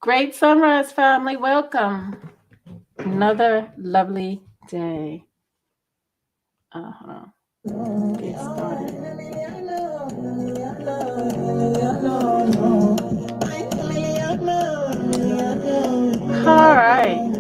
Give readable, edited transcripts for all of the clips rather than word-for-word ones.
Great sunrise, family. Welcome. Another lovely day. Get started. All right.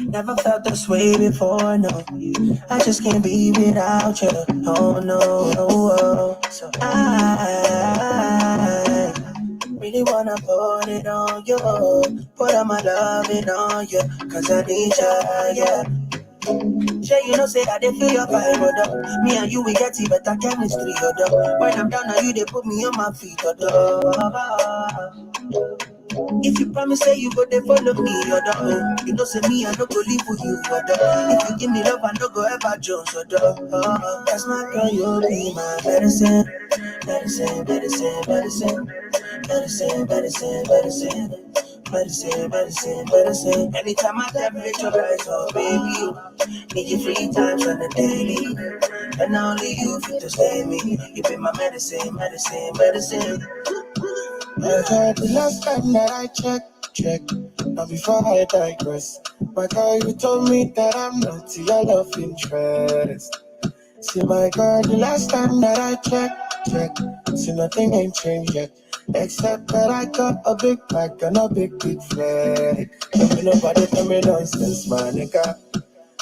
Never felt this way before, no. I just can't be without you. Oh no, no. So I really wanna put it on you. Put all my loving on you. Cause I need you, yeah. Sure, you know, say that they feel your vibe, though. Me and you, we get it better chemistry, though. When I'm down, now you, they put me on my feet, though. If you promise say you go there follow me, you know say me I no go leave with you, if you give me love I no go ever jones, that's my girl, you'll be my medicine, medicine, medicine, medicine, medicine, medicine, medicine, medicine, medicine, medicine. Anytime I temperature rise, oh baby, you need you 3 times on the daily, and only you fit to stay me. You be my medicine, medicine, medicine. I tried the last time that I checked. Now before I digress, my girl, you told me that I'm not your love interest. See, my girl, the last time that I checked. See, nothing ain't changed yet, except that I got a big pack and a big flag. Don't be nobody tell me nonsense, my nigga.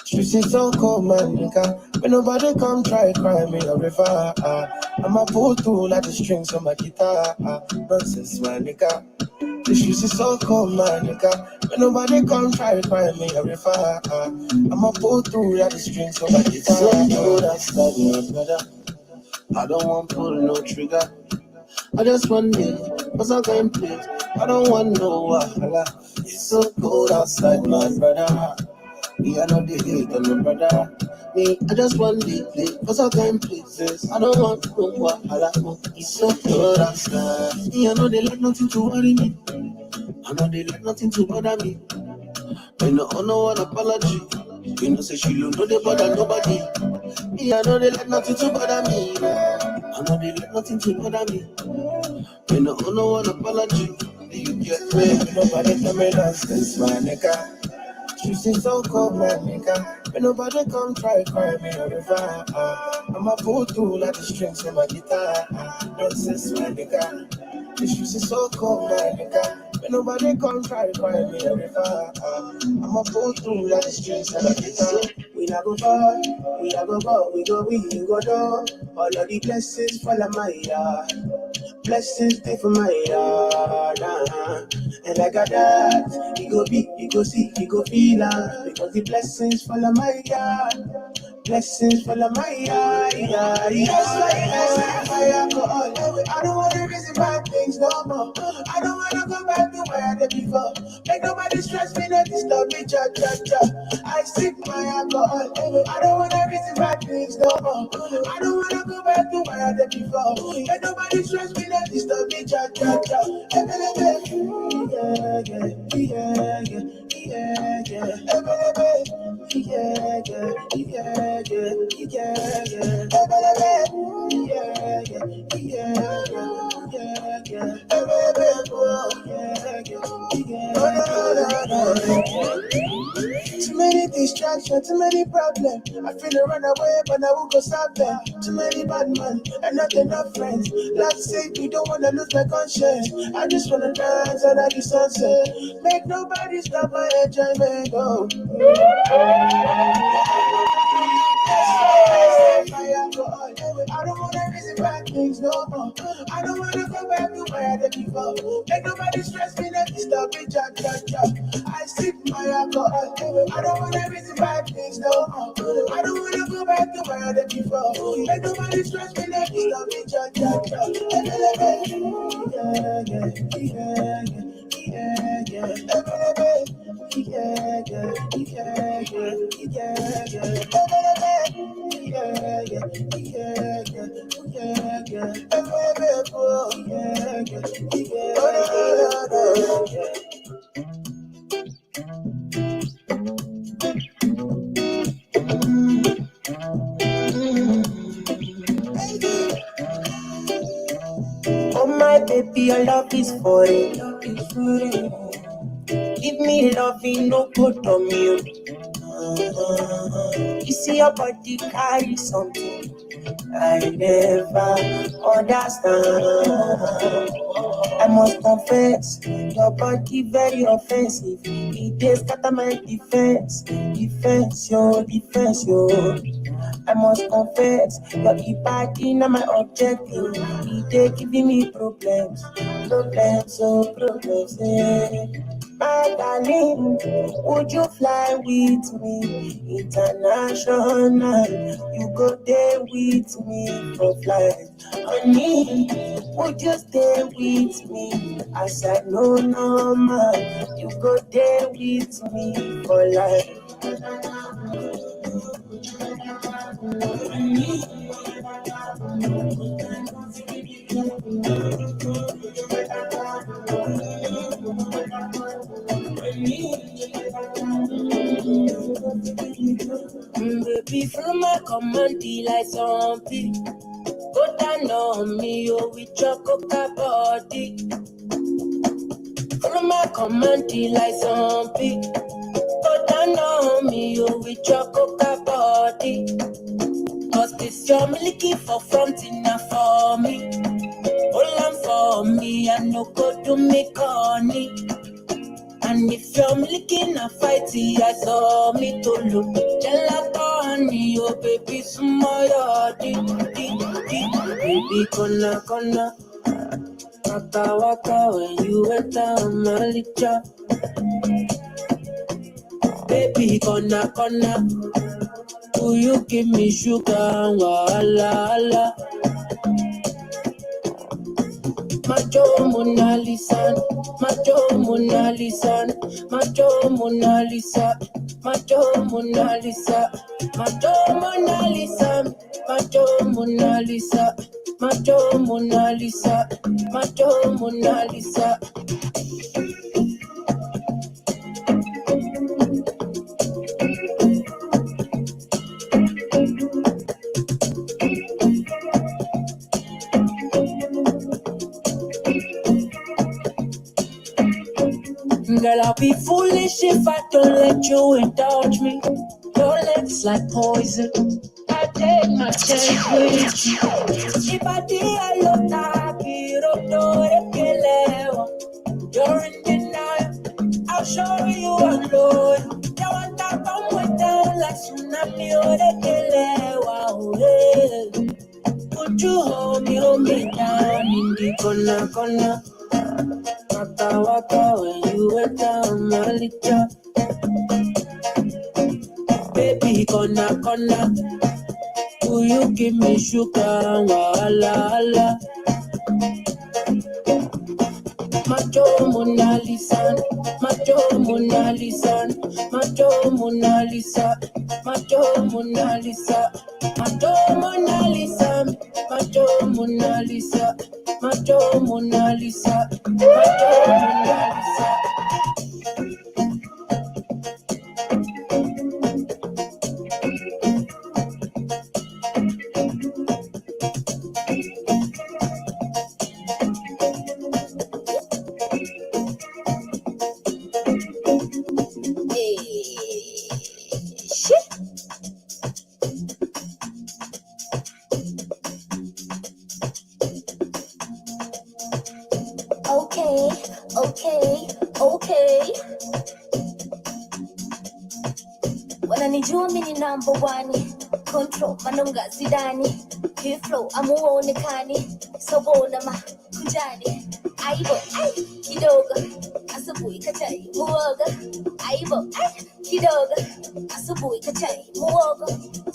Streets is so cold, man, nigga. When nobody come try cry me a river. I'ma pull through like the strings on my guitar. Nonsense, my nigga. The streets is so cold, man, nigga. When nobody come try cry me a river. I'ma pull through like the strings on my guitar. So cold, that's like my brother. I don't want pull no trigger. I just want it, cause I can't play. I don't want no wahala. It's so cold outside, my brother. Me, I know the hate on my brother. Me, I just want the play, cause I can't play this. I don't want no wahala. It's so cold outside. Me, I know they like nothing to worry me. I know they like nothing to bother me. I know no one apology. You know, say she don't know they bother nobody. Me, I know they like nothing to bother me. I know they like nothing to bother me. I know no one apology. You get me? Nobody tell me nonsense, my nigga. She seems so cold, my nigga. When nobody come try cry me a river. I'ma pull through like the strings on my guitar. Nonsense, my nigga. The streets is so cold, my nigga. When nobody come try cry me a river. I'ma pull through like the strings on my guitar. We not go far, we not go far. We go do. All of the blessings fall on my yard. Blessings stay for my yard, and I got that. You go be, you go see, you go feel because the blessings fall on my yard. Blessings follow my eye. That's why I say my alcohol. I don't wanna reason bad things no more. I don't wanna go back to where I did before. Make nobody stress me, not disturb me, cha cha cha. I sip my alcohol. I don't wanna reason bad things no more. I don't wanna go back to where I did before. Make nobody stress me, not disturb me, cha cha cha. Too many distractions, too many problems. I feel to run away, but I will go stop them. Too many bad men and not enough friends. Like say, you don't wanna lose my conscience. I just wanna dance under the sunset. Make nobody stop my enjoyment. Oh. I don't wanna reason bad things no more. I don't wanna go back to where I did before. Make nobody stress me, let me stop it, cha cha cha. I sip my alcohol. I don't wanna reason bad things no more. I don't wanna go back to where I did before. Make nobody stress me, let me stop it, cha cha cha. Oh my baby, your love is for it. Give me loving, no good on you. You see your body carry something I never understand. I must confess, your body very offensive. It is scatter my defense, yo. I must confess, your body not my objective. It is giving me problems, eh. My darling, would you fly with me international? You go there with me for flight. Honey, would you stay with me as I know normal? You go there with me for life. Baby, from my command, like zombie. Go down on me, oh, with your coca body. From my command, like zombie. Go down on me, oh, with your coca body. Cause this your milky for front enough for me. Hold on for me, I no go to make honey. And if you're licking a fighty, I saw me to look. Gelatoni, oh baby, sumoyo, baby, kona. Waka, when you enter my licha. Baby, kona. Will you give me sugar, wala. Macho Mona Lisa, Macho Mona Lisa, Macho Mona Lisa, Macho Mona Lisa, Macho Mona Lisa, Macho Mona Lisa, Macho Mona Lisa, Macho Mona Lisa. Girl, I'll be foolish if I don't let you indulge me. Your lips like poison. I take my chance with you. If I did, I look you're in denial. I'll show you I'm loyal. You want to come with down like tsunami or the Would you hold me down in the corner? Waka, when you went down my licha. baby, gonna. Will you give me sugar? Wala. Macho Mona Lisa, Macho Mona Lisa, Macho Mona Lisa, Macho Mona Lisa, Macho Mona Lisa, Macho Mona Lisa, Macho Mona Lisa, Macho Mona Lisa. Okay. Wananijua mimi ni number one, control manonga zidani, hii flow amuonekani, sobona makunjani, aibo kidogo, asubuhi kachai muoga, aibo kidogo, asubuhi kachai muoga,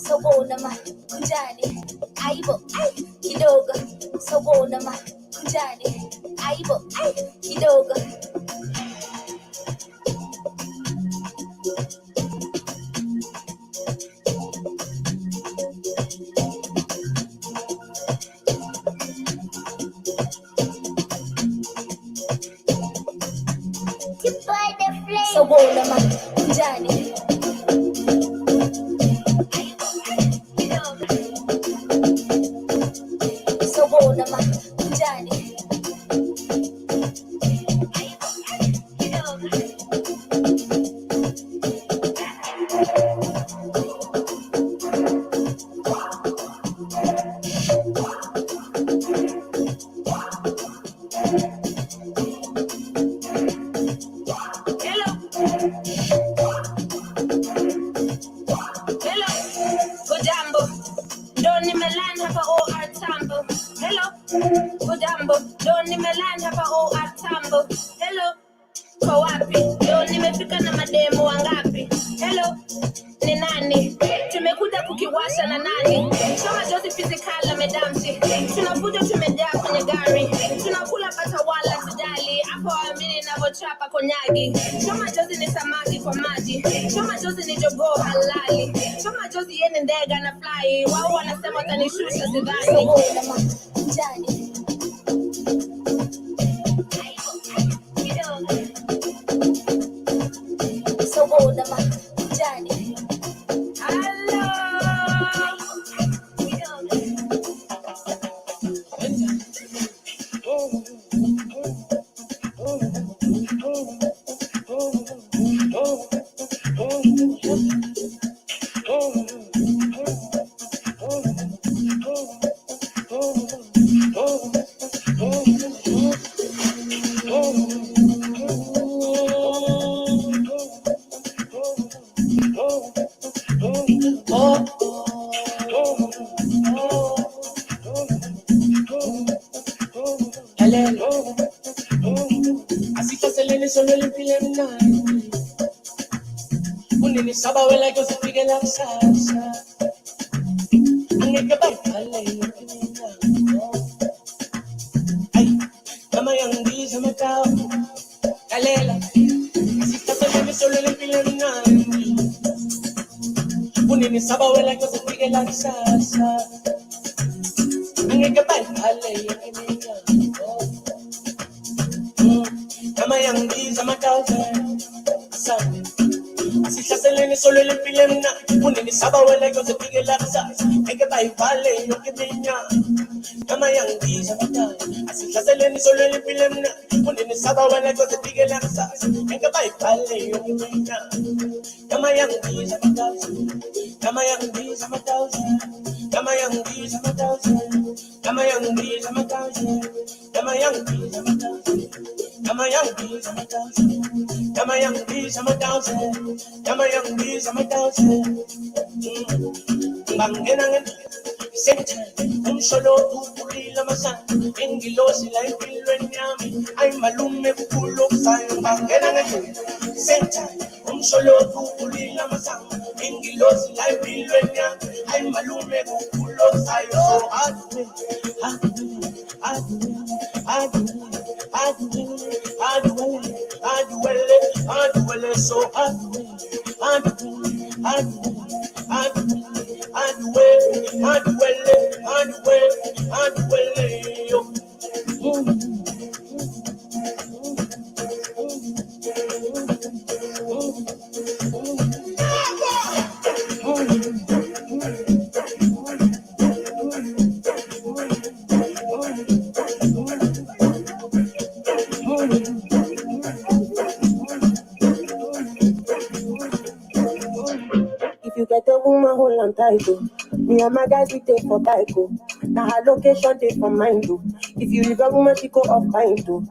sobona makunjani, aibo kidogo, sobona makunjani, aibo kidogo. So bona makunjani, so bona makunjani. Choma jozi ni samaki kwa maji, choma jozi ni jogoo halali, choma jozi yeni ndega na fly, wao wanasema watanishusha sidhani. Sobona makunjani. Saba wela yo se pique la salsa. Angeke baipale yo kimina. Ay, mama yangi se me cao. Kalela, si estás en mi solo le pile nani. Unini saba wela yo se pique la salsa. Angeke baipale yo kimina. Mama yangi se me cao. Si estás en solo le pile na, unini saba wela yo se pique la salsa. Angeke baipale yo kimina. Mama yangi se me cao. Si estás en solo le pile na, unini saba wela yo se pique la salsa. Angeke baipale yo kimina. Mama yangi se me cao. Mama yangi se me cao. Mama yangi se me cao. Mama yangi se me cao. Mama yangi se me cao. Mama yangi se me cao. Mama yangi se me cao. Mama yangi se me cao. Bangenangen, Un solo tupuli la masan, engilosi la impilo en yami, ay malume kulo sayo bangena ngayon. Senta, un solo tupuli la masan, engilosi la impilo en yami, ay malume kulo sayo. So if you get a woman, hold on tight, oh. Me and my guys, we take for bike, oh. Now her location, take for mine, oh. If you leave a woman, she go off mind, oh.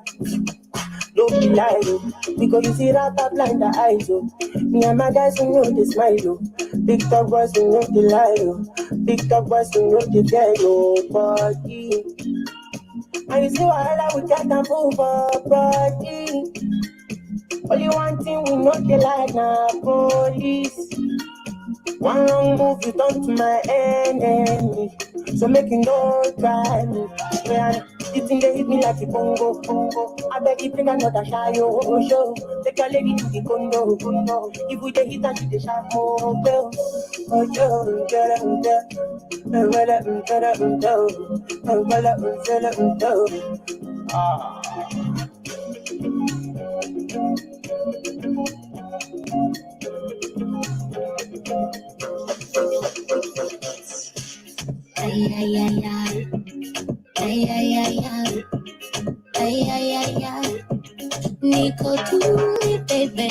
Don't be lying, oh. Because you see that blind the eyes, oh. Me and my guys, we know they smile, oh. Big talk boys, we know they lie, oh. Big talk boys, we know they get nobody. And you see why we get and move up, body. Only one thing we know they like now, police. One wrong move, you turn to my enemy. So make you no try me. Yeah, the thing they hit me like a bongo, bongo. I beg you bring another shy, oh, show. Take a lady to the condo, condo. If we dey hit and she dey sharp, oh, girl. Oh, yo, get Ay, ay, ay, ay. Ay, ay, ay, ay. Ay, ay, ay, ay. Niko tuli, baby.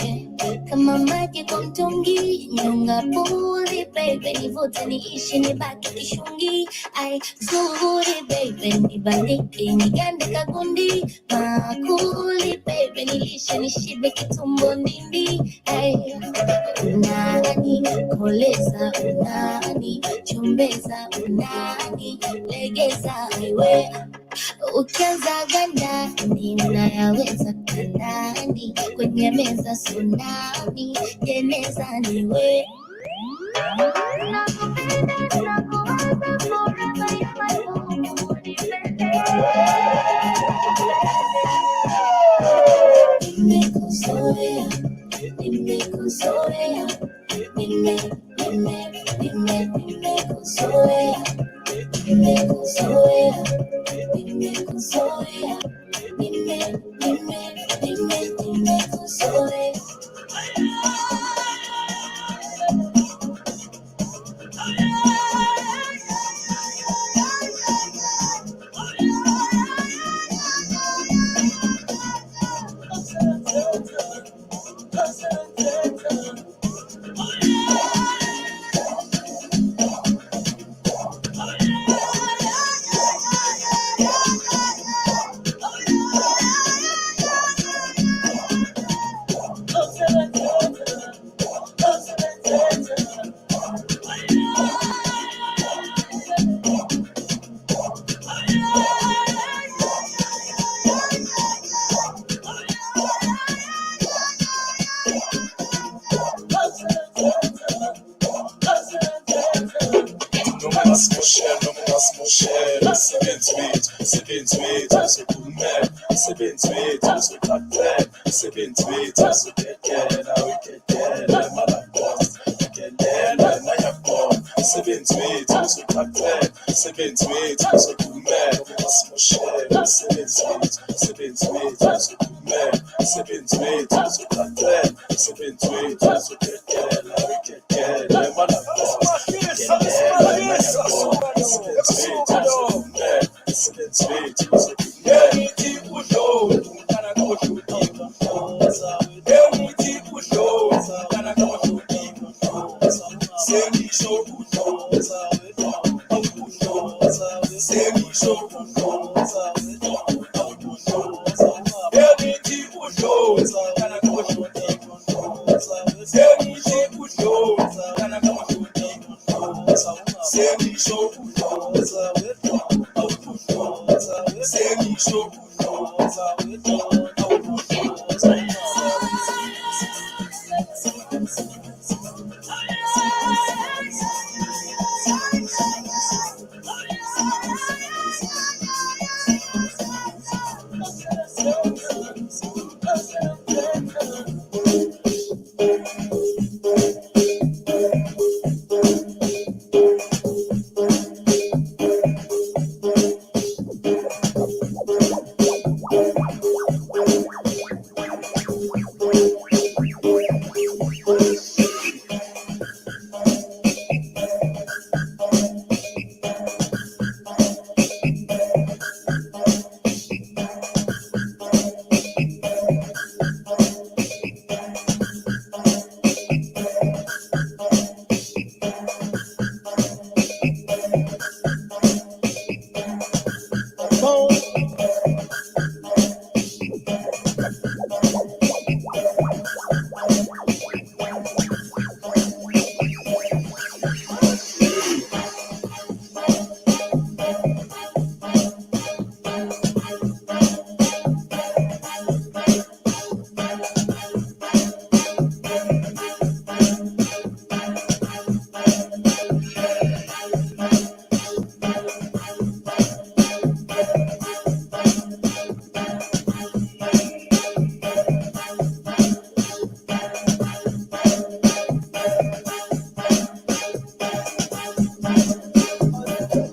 Kama maji kwa mtungi, nyonga puli, baby. Nivute niishi nibaki kishungi. Ay, zuri, baby. Nibaliki, nigande kagundi. Makuli, baby. Nilishe nishibe kitumbo ndindi. Ay, unani, koleza, unani, chumbeza, unani, legeza, highway. Ukianza ganda ninayaweza kandani kwenye meza tsunami jeneza niwe nimekuzoea nimekuzoea nimekuzoea nimekuzoea nimekuzoea nimekuzoea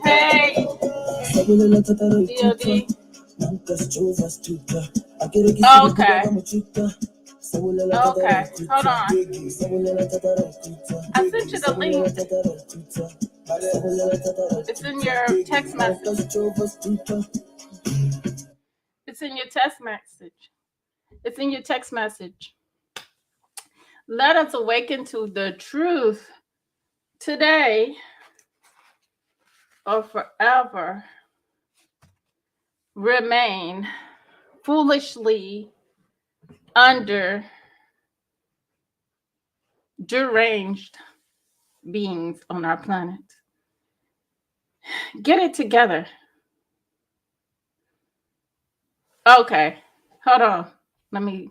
Hey, DOD. Okay. Okay. Hold on. I sent you the link. It's in your text message. It's in your text message. It's in your text message. Let us awaken to the truth today or forever remain foolishly under deranged beings on our planet. Get it together. Okay, hold on. Let me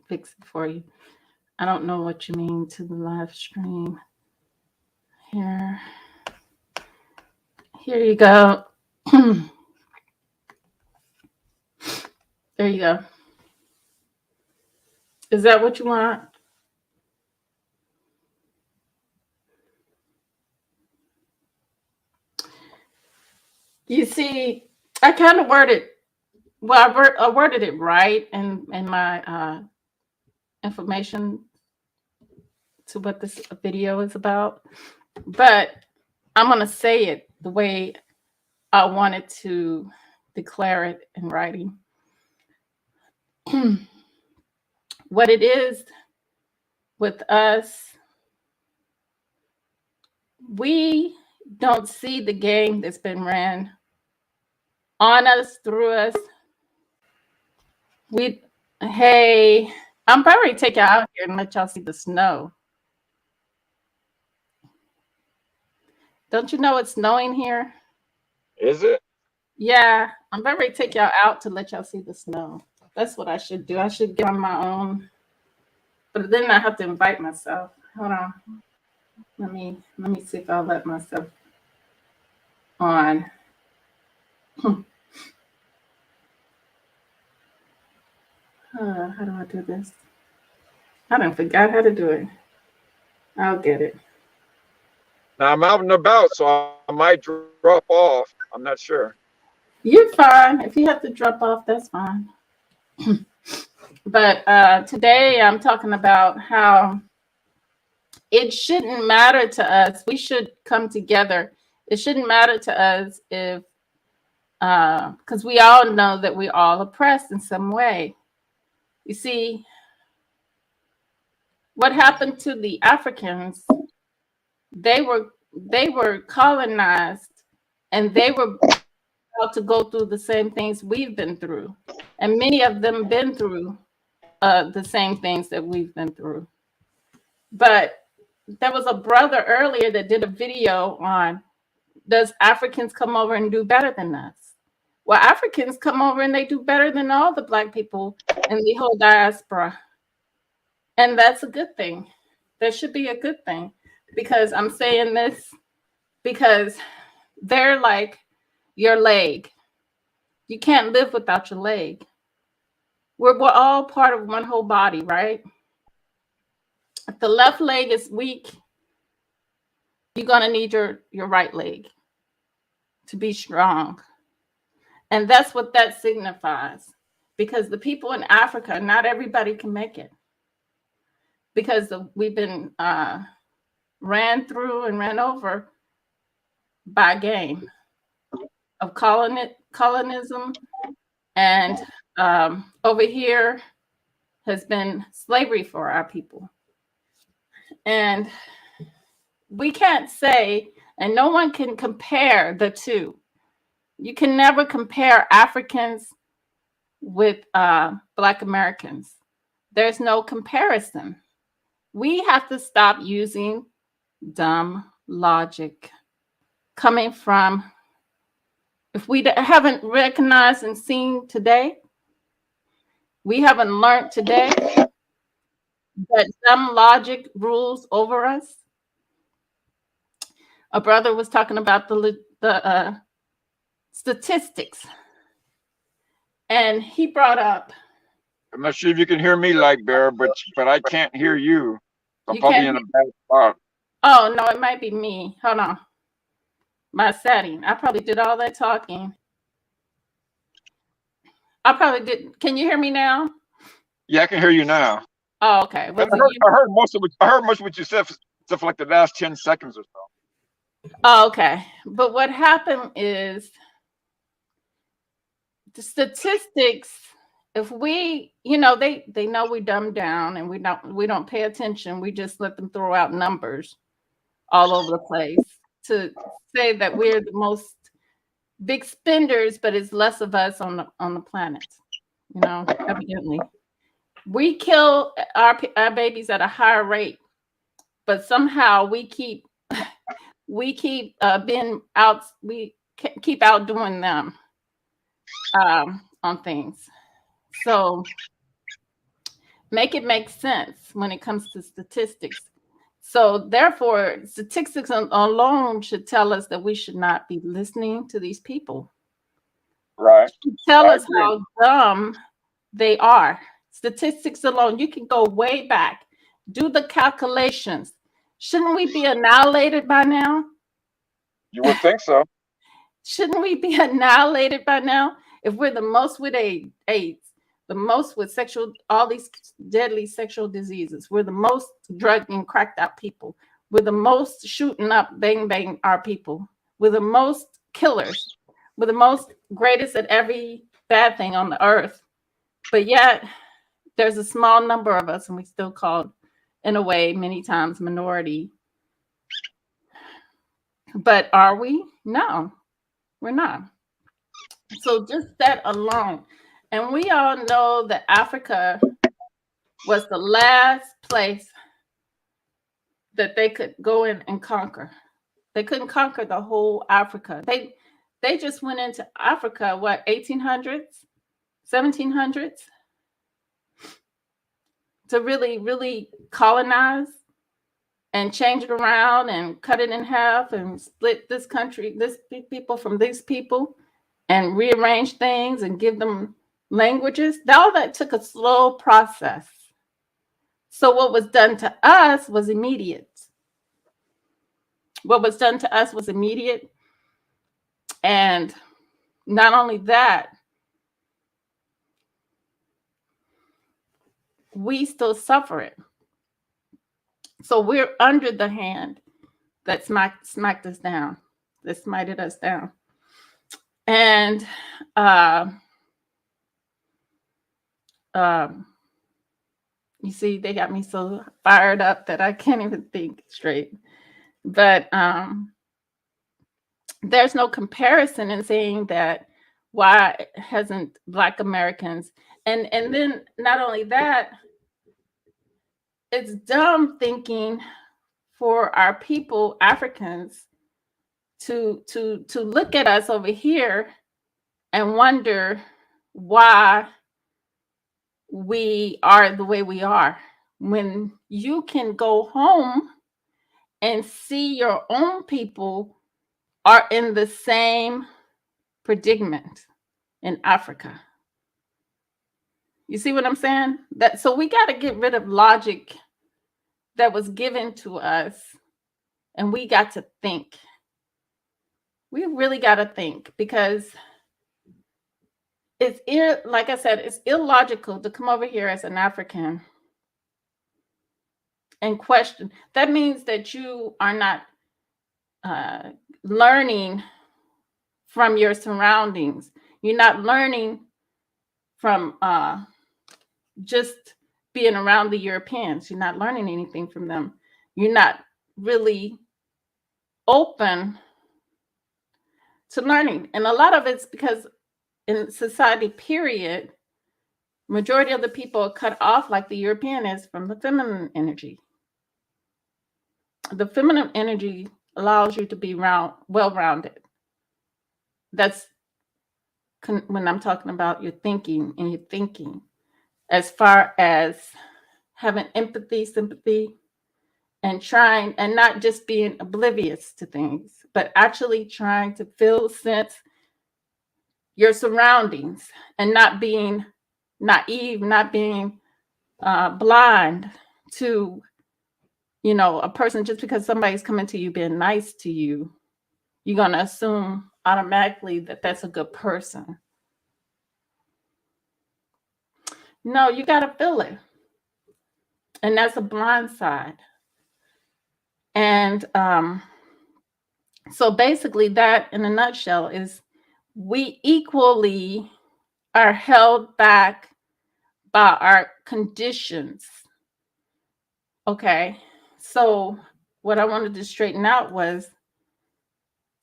fix it for you. I don't know what you mean to the live stream. Here you go. There you go. Is that what you want? You see, I kind of worded, well, I worded it right in my information to what this video is about, but I'm going to say it the way I wanted to declare it in writing. What it is with us, we don't see the game that's been ran on us, through us. Hey, I'm probably take you out here and let y'all see the snow. Don't you know it's snowing here? Is it? Yeah, I'm about ready to take y'all out to let y'all see the snow. That's what I should do. I should get on my own, but then I have to invite myself. Hold on. Let me see if I'll let myself on. How do I do this? I done forgot how to do it. I'll get it. Now I'm out and about, so I might drop off. I'm not sure. You're fine. If you have to drop off, that's fine. But today I'm talking about how it shouldn't matter to us. We should come together. It shouldn't matter to us if, because we all know that we're all oppressed in some way. You see, what happened to the Africans? They were colonized, and they were about to go through the same things we've been through, and many of them been through the same things that we've been through. But there was a brother earlier that did a video on, does Africans come over and do better than us? Well, Africans come over and they do better than all the Black people in the whole diaspora. And that's a good thing. That should be a good thing, because I'm saying this because they're like your leg. You can't live without your leg. We're all part of one whole body, right? If the left leg is weak, you're going to need your right leg to be strong. And that's what that signifies. Because the people in Africa, not everybody can make it. Because we've been ran through and ran over by game of colonism. And over here has been slavery for our people. And we can't say, and no one can compare the two. You can never compare Africans with Black Americans. There's no comparison. We have to stop using dumb logic coming from, if we haven't recognized and seen today, we haven't learned today that dumb logic rules over us. A brother was talking about the statistics, and he brought up. I'm not sure if you can hear me, like Bear, but I can't hear you. I'm You probably can't in a bad spot. Oh no, it might be me. Hold on. My setting. I probably did all that talking. I probably did. Can you hear me now? Yeah, I can hear you now. Oh, okay. Was I it heard, you? I heard most of what you said, except for like the last 10 seconds or so. Oh, okay. But what happened is the statistics, if we, they know we dumb down and we don't pay attention. We just let them throw out numbers all over the place to say that we're the most big spenders, but it's less of us on the planet. Evidently. We kill our babies at a higher rate, but somehow we keep being out. We keep outdoing them on things. So make it make sense when it comes to statistics. So therefore, statistics alone should tell us that we should not be listening to these people. Right. Tell us how dumb they are. Statistics alone, you can go way back, do the calculations. Shouldn't we be annihilated by now? You would think so. Shouldn't we be annihilated by now? If we're the most with AIDS, the most with all these deadly sexual diseases, we're the most drugged and cracked out people, we're the most shooting up, bang, bang, our people, we're the most killers, we're the most greatest at every bad thing on the earth. But yet, there's a small number of us, and we still called, in a way, many times minority. But are we? No, we're not. So just that alone. And we all know that Africa was the last place that they could go in and conquer. They couldn't conquer the whole Africa. They just went into Africa, 1800s, 1700s? To really, really colonize and change it around and cut it in half and split this country, this people from these people, and rearrange things and give them languages. All that took a slow process. So what was done to us was immediate. What was done to us was immediate. And not only that, we still suffer it. So we're under the hand that smacked us down, that smited us down. And you see, they got me so fired up that I can't even think straight. But there's no comparison in saying that why hasn't Black Americans, and then not only that, it's dumb thinking for our people, Africans, to look at us over here and wonder why we are the way we are, when you can go home and see your own people are in the same predicament in Africa. You see what I'm saying? That so we got to get rid of logic that was given to us, and we got to think. We really got to think, because it's like I said, it's illogical to come over here as an African and question. That means that you are not learning from your surroundings. You're not learning from just being around the Europeans. You're not learning anything from them. You're not really open to learning. And a lot of it's because in society, period, majority of the people are cut off, like the European is, from the feminine energy. The feminine energy allows you to be well-rounded. That's when I'm talking about your thinking, and your thinking as far as having empathy, sympathy, and trying, and not just being oblivious to things, but actually trying to feel, sense your surroundings, and not being naive, not being blind to, a person. Just because somebody's coming to you being nice to you, you're going to assume automatically that that's a good person. No, you got to feel it. And that's a blind side. And so basically that, in a nutshell, is we equally are held back by our conditions. Okay. So what I wanted to straighten out was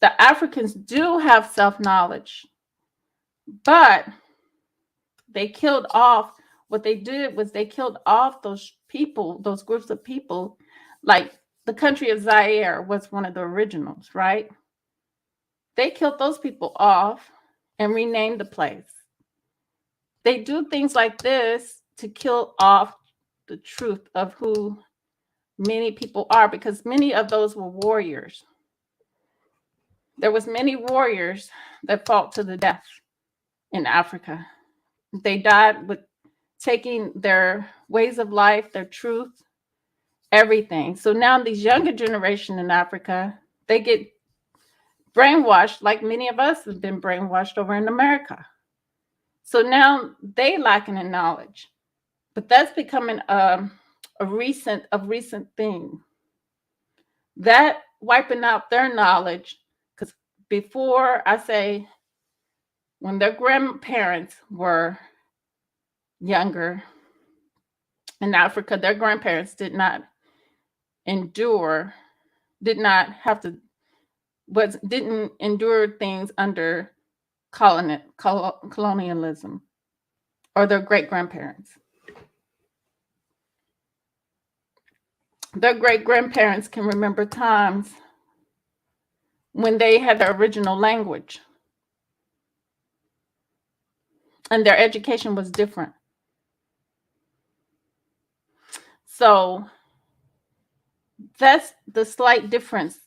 the Africans do have self-knowledge, but they killed off. What they did was they killed off those people, those groups of people. Like the country of Zaire was one of the originals, right? They killed those people off and renamed the place. They do things like this to kill off the truth of who many people are, because many of those were warriors. There was many warriors that fought to the death in Africa. They died with taking their ways of life, their truth, everything. So now these younger generation in Africa, they get brainwashed like many of us have been brainwashed over in America. So now they lacking in knowledge, but that's becoming a recent thing. That wiping out their knowledge, because before, I say, when their grandparents were younger in Africa, their grandparents didn't endure things under colonialism, or their great-grandparents. Their great-grandparents can remember times when they had their original language and their education was different. So that's the slight difference,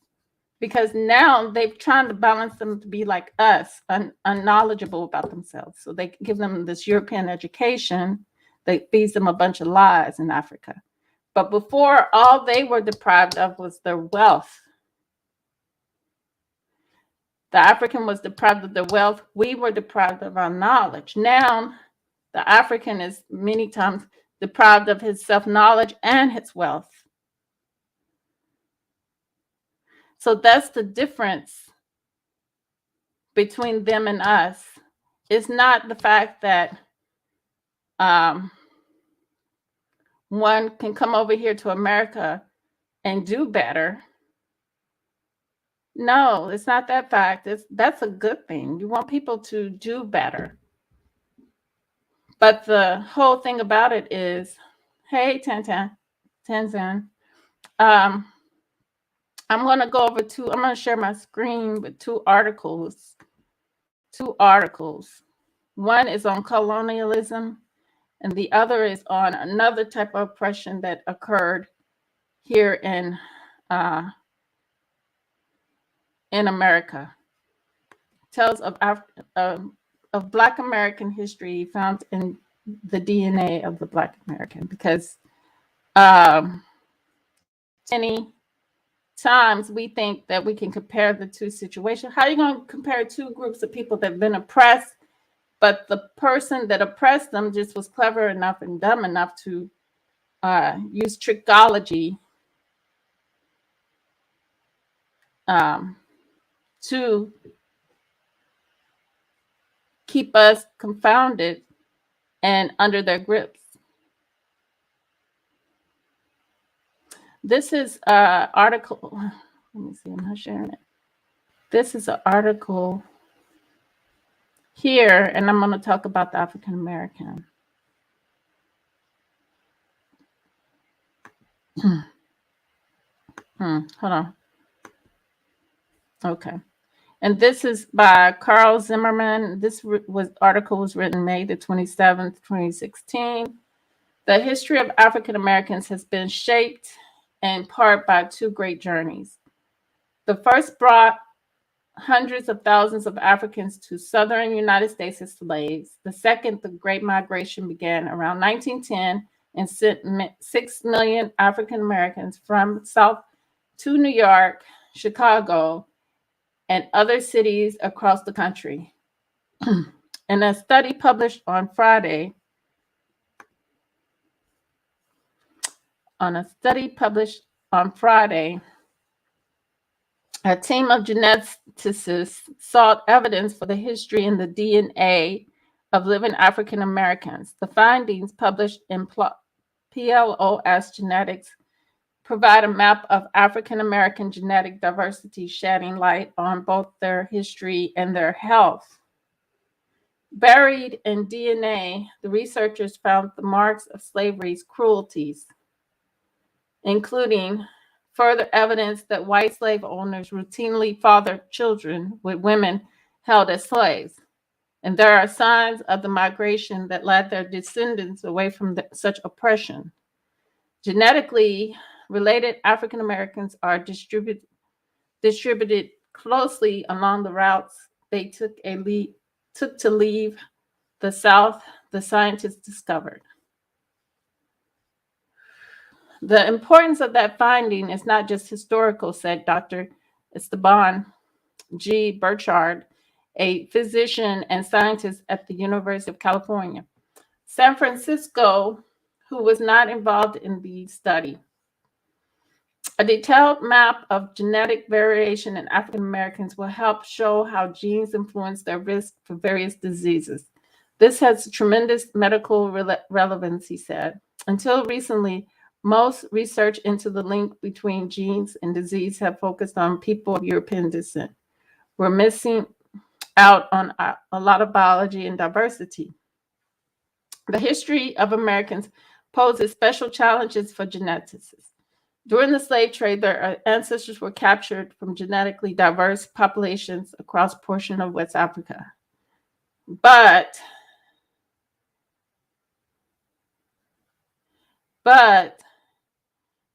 because now they've tried to balance them to be like us, unknowledgeable about themselves. So they give them this European education that feeds them a bunch of lies in Africa. But before, all they were deprived of was their wealth. The African was deprived of their wealth. We were deprived of our knowledge. Now, the African is many times deprived of his self-knowledge and his wealth. So that's the difference between them and us. It's not the fact that one can come over here to America and do better. No, it's not that fact. That's a good thing. You want people to do better. But the whole thing about it is, hey, Tanzan, I'm going to go over I'm going to share my screen with two articles. Two articles. One is on colonialism, and the other is on another type of oppression that occurred here in America. Tells of Black American history found in the DNA of the Black American, because many times we think that we can compare the two situations. How are you going to compare two groups of people that have been oppressed, but the person that oppressed them just was clever enough and dumb enough to use trickology to keep us confounded and under their grips. This is an article. Let me see, I'm not sharing it. This is an article here, and I'm going to talk about the African American. Hold on. Okay. And this is by Carl Zimmerman. This article was written May the 27th, 2016. The history of African Americans has been shaped in part by two great journeys. The first brought hundreds of thousands of Africans to southern United States as slaves. The second, the Great Migration, began around 1910 and sent 6 million African Americans from South to New York, Chicago, and other cities across the country. In a study published on Friday, a team of geneticists sought evidence for the history in the DNA of living African Americans. The findings, published in PLOS Genetics, provide a map of African American genetic diversity, shedding light on both their history and their health. Buried in DNA, the researchers found the marks of slavery's cruelties, including further evidence that white slave owners routinely fathered children with women held as slaves. And there are signs of the migration that led their descendants away from such oppression. Genetically related African Americans are distributed closely along the routes they took to leave the South, the scientists discovered. The importance of that finding is not just historical, said Dr. Esteban G. Burchard, a physician and scientist at the University of California, San Francisco, who was not involved in the study. A detailed map of genetic variation in African Americans will help show how genes influence their risk for various diseases. This has tremendous medical relevance, he said. Until recently, most research into the link between genes and disease have focused on people of European descent. We're missing out on a lot of biology and diversity. The history of Americans poses special challenges for geneticists. During the slave trade, their ancestors were captured from genetically diverse populations across a portion of West Africa. But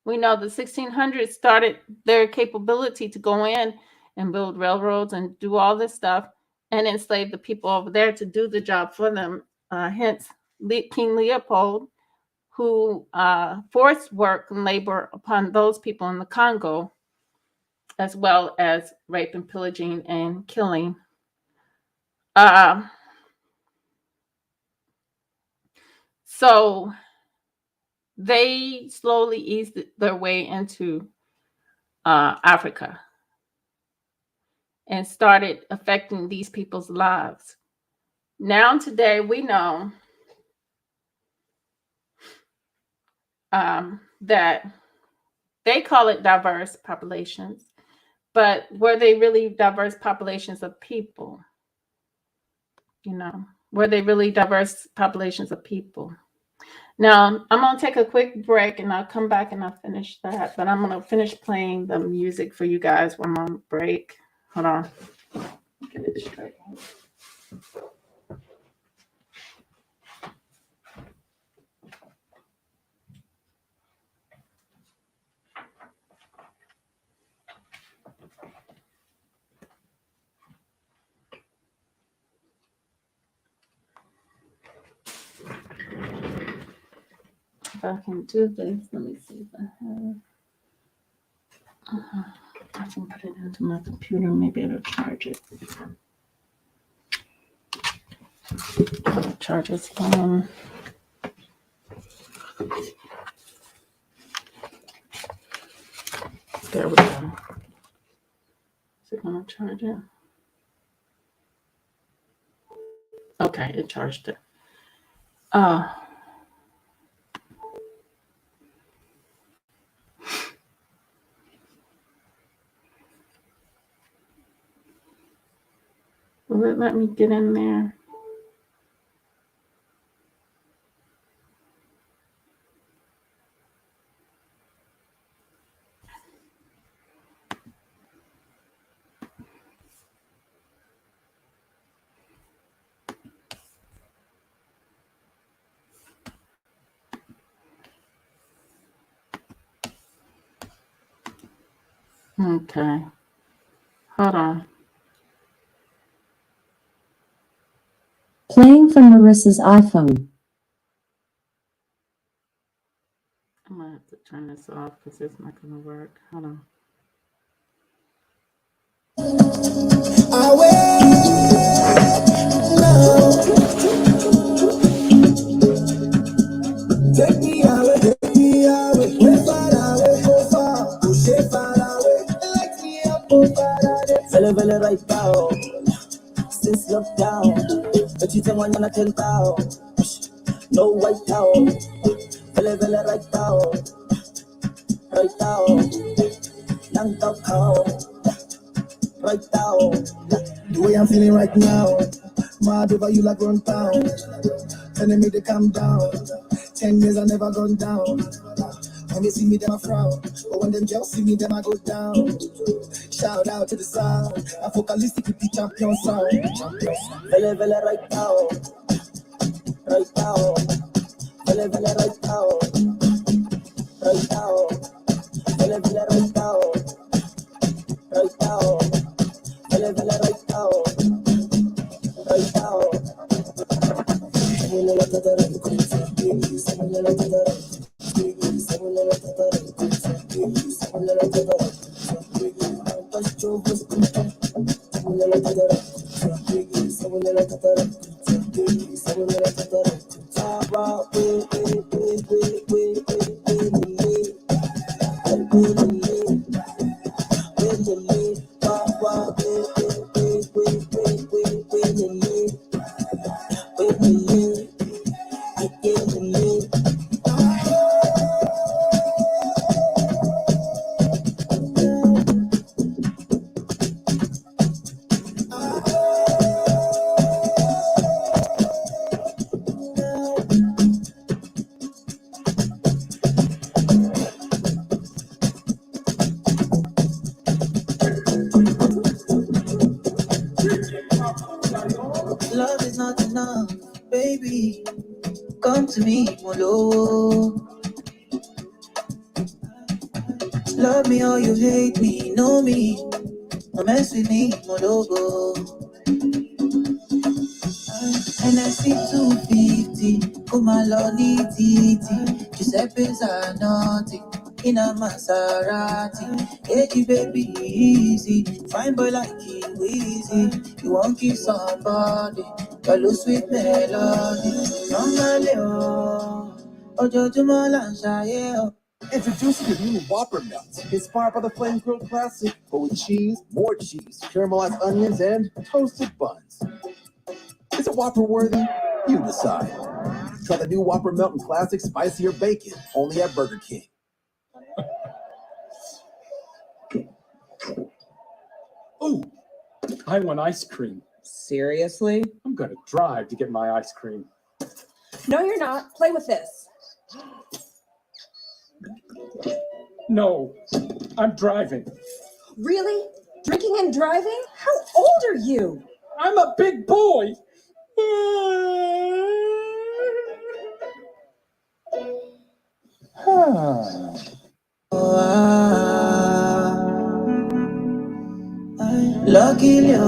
we know the 1600s started their capability to go in and build railroads and do all this stuff and enslave the people over there to do the job for them. Hence, King Leopold, who forced work and labor upon those people in the Congo, as well as rape and pillaging and killing. So they slowly eased their way into Africa and started affecting these people's lives. Now, today, we know that they call it diverse populations, but were they really diverse populations of people? Were they really diverse populations of people? Now, I'm going to take a quick break and I'll come back and I'll finish that. But I'm going to finish playing the music for you guys when I'm on break. Hold on. Get it straight. If I can do this, let me see if I have. I can put it into my computer. Maybe it'll charge it. Charge its phone. There we go. Is it going to charge it? Okay, it charged it. Will it let me get in there? Okay. Hold on. Playing from Marissa's iPhone. I'm going to have to turn this off because it's not going to work. Hold on. Take me away, way far away, go far, push it far away. Light me up, oh far away. Vele right now, since lockdown, but you tell one and I tell now, no white town. Vele right now, young talk how, right now. The way I'm feeling right now, mad over you like run town, telling me to calm down. 10 years I never gone down. When they see me, them I frown. But when them girls see me, them I go down. Shout out to the sound. I'm focalistic with the champion sound. Vele right now. Right now. Vele right now. Right now. Vele right now. Right now. Vele right now. Right now. Love is not enough, baby. Come to me, Molo. Love me or you hate me, know me. Don't mess with me, Mologo. And I see 250, come along, titi. Giuseppe's are naughty, in a Maserati. Hey, baby, easy. Fine boy like you, easy. You won't kiss somebody, your little sweet melody. Ojoojúmọ́ là ń ṣayé o. Introducing the new Whopper Melts, inspired by the Flame Grill Classic, but with cheese, more cheese, caramelized onions, and toasted buns. Is it Whopper worthy? You decide. Try the new Whopper Melt and Classic Spicier Bacon, only at Burger King. Oh, I want ice cream. Seriously? I'm gonna drive to get my ice cream. No, you're not. Play with this. No, I'm driving. Really? Drinking and driving? How old are you? I'm a big boy. Lucky you,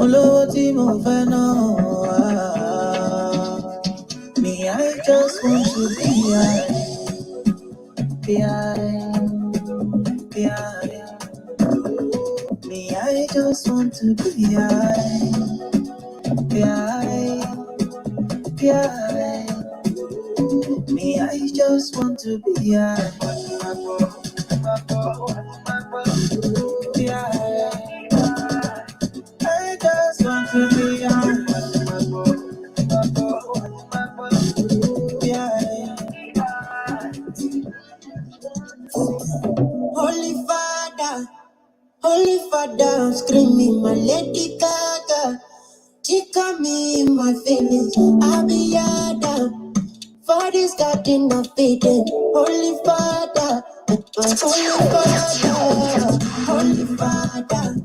olówó tí mo fẹ́ náà. Me, I just want to be high, be high, be high. Me, I just want to be high, be high, be high. Me, I just want to be high, be high. I just want to be high, be high. Holy Father, I'm screaming my Lady Gaga. She got me in my feelings. I'll be yada. For this garden of Eden. Holy Father, Holy Father, Holy Father,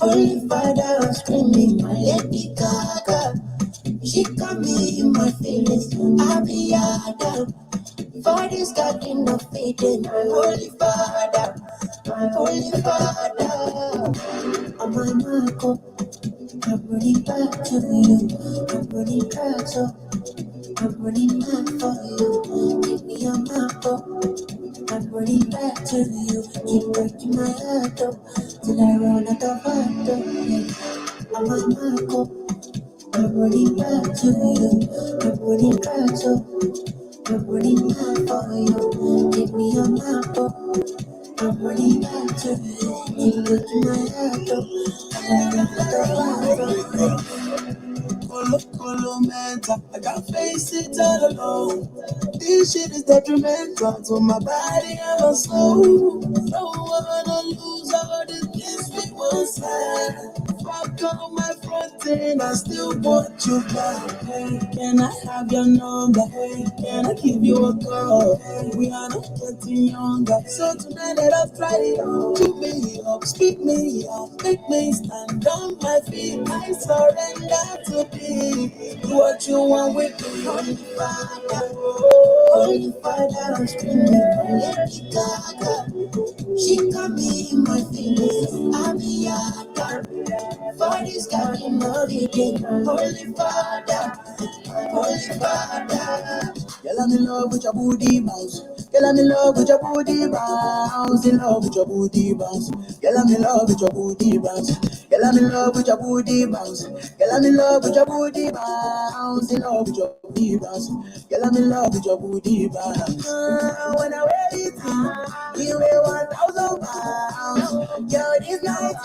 Holy Father, I'm screaming my Lady Gaga. She got me in my feelings. I'll be yada. For this garden of Eden. Holy Father, Holy Father. I'm on my go. I'm running back to you. I'm running back, so I'm running back for you. Give me a map up. I'm running back to you. Keep breaking my heart up till I run out of heart up. Yeah. I'm on my go. I'm running back to you. I'm running back, so I'm running back for you. Give me a map up. I'm running back to you. Keep breaking my heart up till I run out of heart up. Yeah. Mental. I can't face it all alone. This shit is detrimental to my body and my soul. Don't wanna lose all the things we once had. Fuck on my front end, I still want you back. Hey, can I have your number? Hey, can I give you a call? Hey, we are not getting younger, so tonight let us try it on. Keep me up, speak me up, make me stand on my feet. I surrender to thee. Do what you want with me, Holy Father. Holy Father, I'm screaming for Lady Gaga. She got me in my feelings. I'll be yada. For this garden of Eden. Holy Father, Holy Father. Girl, I'm in love with your booty bounce. Girl, I'm in love with your booty bounce. In love with your booty bounce. Girl, I'm in love with your booty bounce. Girl, I'm in love with your booty bounce. Girl, I'm in love with your booty bounce. In love with your booty bounce. Girl, I'm in love with your booty bounce. When I wear it, you weigh 1,000 pounds. Girl, this night,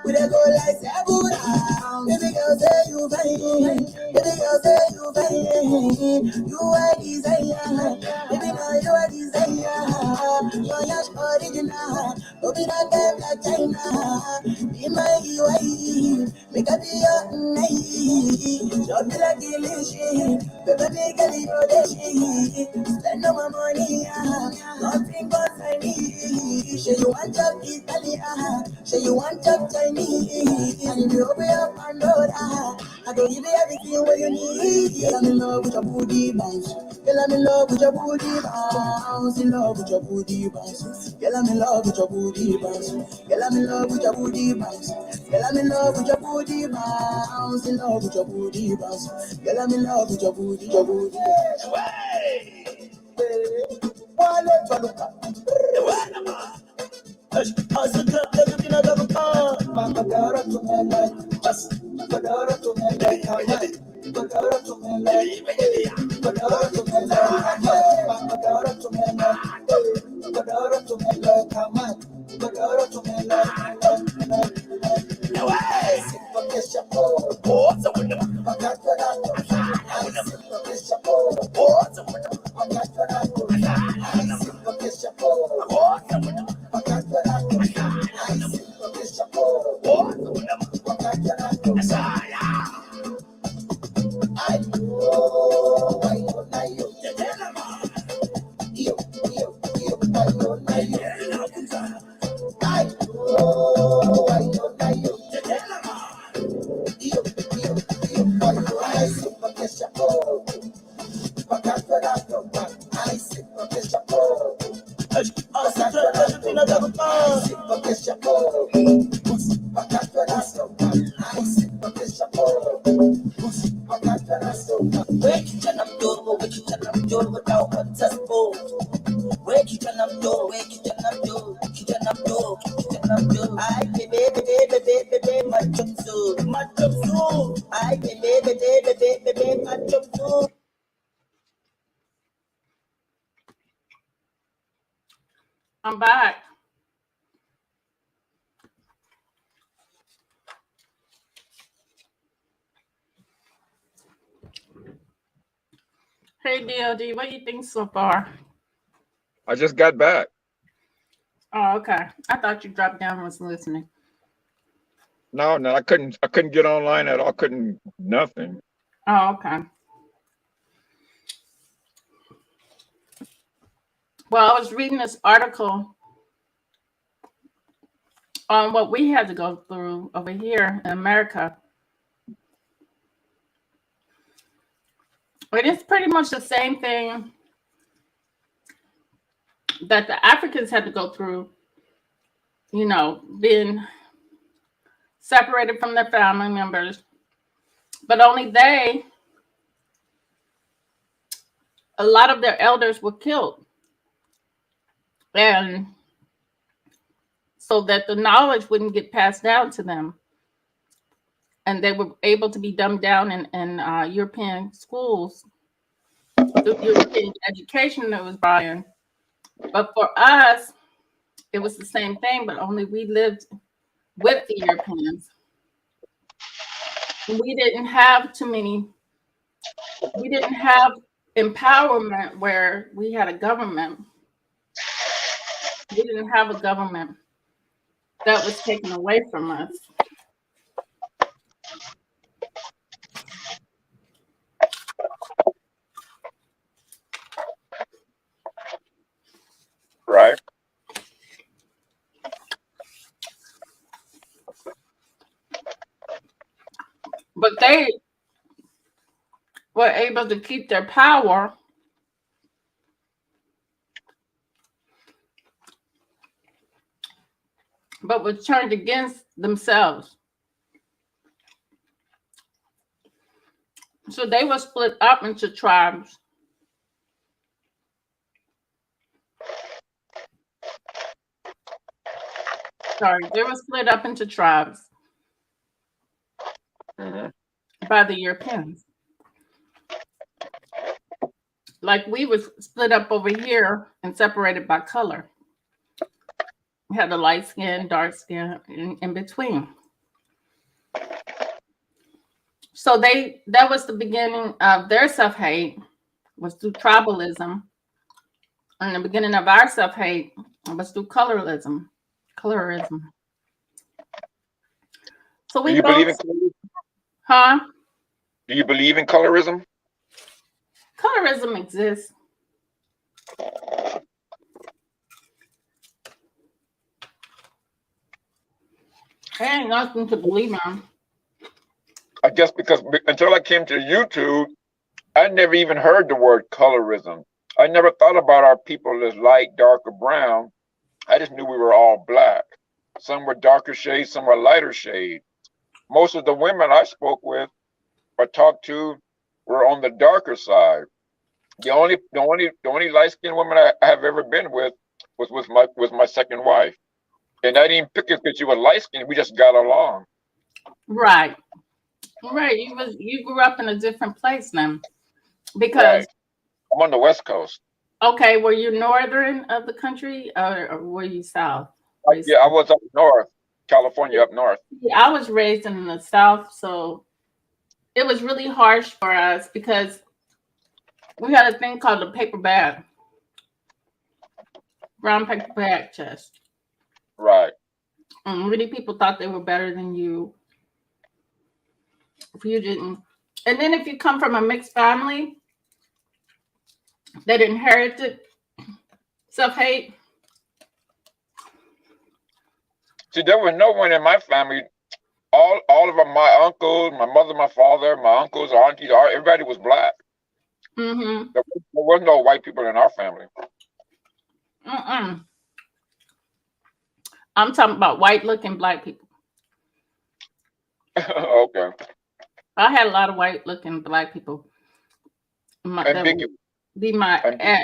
we dey go like 7 rounds. Baby girl, say you fine. Baby girl, say you fine. You are desire. Baby girl, you are desire. You're your original. Don't be that girl like China. Be my wife. Make a be your night. Don't be like illusion. Baby, make a little day. Spend no more money. Nothing but I need. Say you want to Italian. Say you want to Chinese. And if you open up and door, I don't give you everything what you need. Girl, I'm in love with your booty bounce. Girl, I'm in love with your booty bounce. In love with your booty bounce. Girl, I'm in love with your booty bounce. Girl, I'm in love with your booty bounce. Girl, I'm in love with your booty bounce. In love with your booty bounce. Girl, I'm in love with your booty, your booty. I'm back. Hey, DLD, what do you think so far? I just got back. Oh, okay. I thought you dropped down and was listening. No, I couldn't get online at all. Couldn't nothing. Oh, okay. Well, I was reading this article on what we had to go through over here in America. It is pretty much the same thing that the Africans had to go through, you know, being separated from their family members. But only a lot of their elders were killed. And so that the knowledge wouldn't get passed down to them. And they were able to be dumbed down in European schools, the European education that was brought in. But for us, it was the same thing, but only we lived with the Europeans. We didn't have empowerment where we had a government. We didn't have a government that was taken away from us. Right. But they were able to keep their power but was turned against themselves. So they were split up into tribes. They were split up into tribes by the Europeans. Like we were split up over here and separated by color. We had the light skin, dark skin, in between. So that was the beginning of their self-hate, was through tribalism. And the beginning of our self-hate was through colorism. So we believe in colorism? Huh? Do you believe in colorism? Colorism exists. There ain't nothing to believe in. I guess because until I came to YouTube, I never even heard the word colorism. I never thought about our people as light, dark, or brown. I just knew we were all black. Some were darker shades, some were lighter shade. Most of the women I spoke with or talked to were on the darker side. The only light-skinned woman I have ever been with was my second wife. And I didn't pick it because she was light-skinned. We just got along. Right. You grew up in a different place then. Because right. I'm on the West Coast. Okay, were you northern of the country or were you south? Yeah, I was up north, California, up north. I was raised in the South, so it was really harsh for us because we had a thing called a paper bag, brown paper bag test. Right. And many people thought they were better than you if you didn't. And then if you come from a mixed family that inherited self-hate. See, there was no one in my family. All of them, my uncles, my mother, my father, my uncles, our aunties, everybody was black. Mm-hmm. There was no white people in our family. Mm-mm. I'm talking about white-looking black people. Okay. I had a lot of white-looking black people. That would be my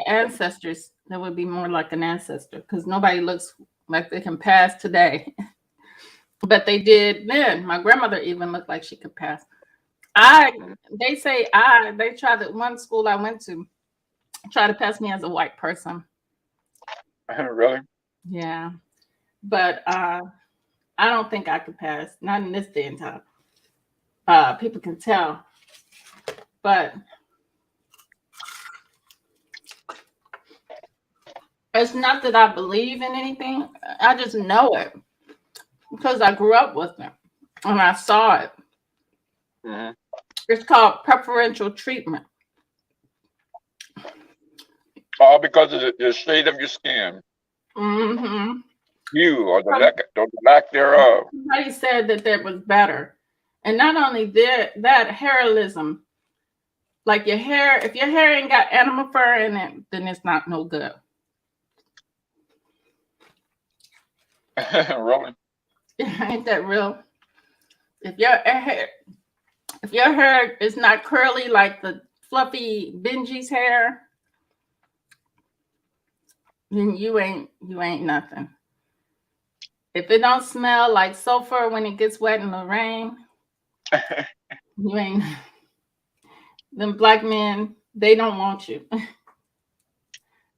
ancestors. That would be more like an ancestor because nobody looks like they can pass today. But they did then. My grandmother even looked like she could pass. They tried to, one school I went to, try to pass me as a white person. Really? Yeah. But I don't think I could pass. Not in this day and time. People can tell. But it's not that I believe in anything. I just know it because I grew up with it and I saw it. Mhm. It's called preferential treatment. All because of the shade of your skin, Hmm. hue, or the lack thereof. Somebody said that that was better. And not only that hairlism, like your hair, if your hair ain't got animal fur in it, then it's not no good. Really? Ain't that real? If your hair, if your hair is not curly like the fluffy Benji's hair, then you ain't nothing. If it don't smell like sulfur when it gets wet in the rain, you ain't. Them black men, they don't want you.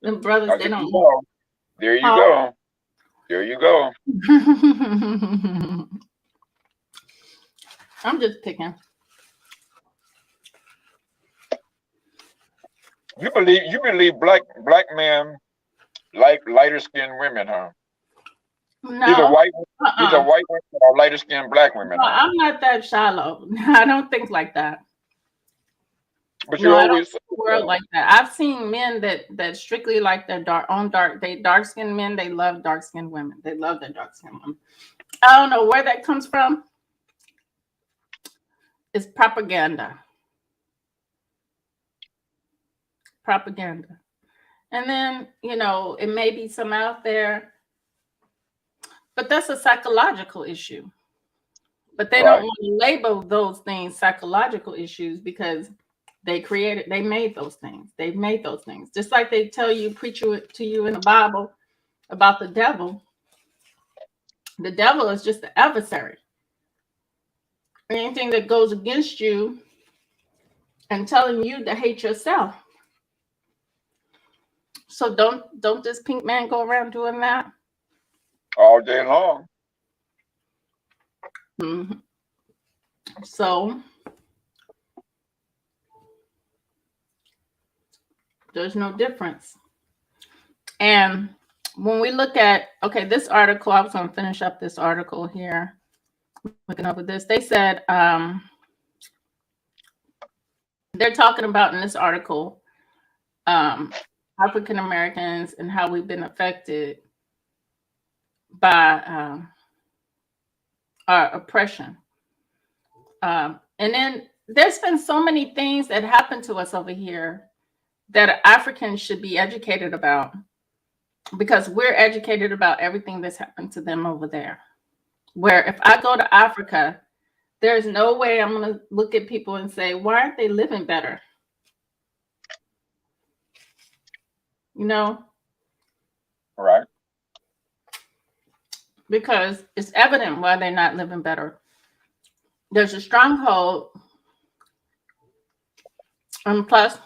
Them brothers, There they don't you want go. There you you. go. There you go. I'm just picking. You believe black men like lighter skinned women, huh? These are No, white these are uh-uh. white women or lighter skinned black women, No, huh? I'm not that shallow. I don't think like that. But No, you I don't always see say the world that. like that. I've seen men that strictly like their dark skinned men. They love dark skinned women. They love their dark skinned women. I don't know where that comes from. It's propaganda. Propaganda. And then, it may be some out there, but that's a psychological issue. But they don't Right. want to label those things psychological issues because they made those things. They've made those things. Just like they preach to you in the Bible about the devil. The devil is just the adversary. Anything that goes against you and telling you to hate yourself. So don't this pink man go around doing that? All day long. Mhm. So there's no difference. And when we look at, this article, I was going to finish up this article here, looking over this. They said they're talking about in this article African Americans and how we've been affected by our oppression. And then there's been so many things that happen to us over here that Africans should be educated about because we're educated about everything that's happened to them over there. Where if I go to Africa, there's no way I'm going to look at people and say, why aren't they living better? Right. Because it's evident why they're not living better. There's a stronghold. And plus,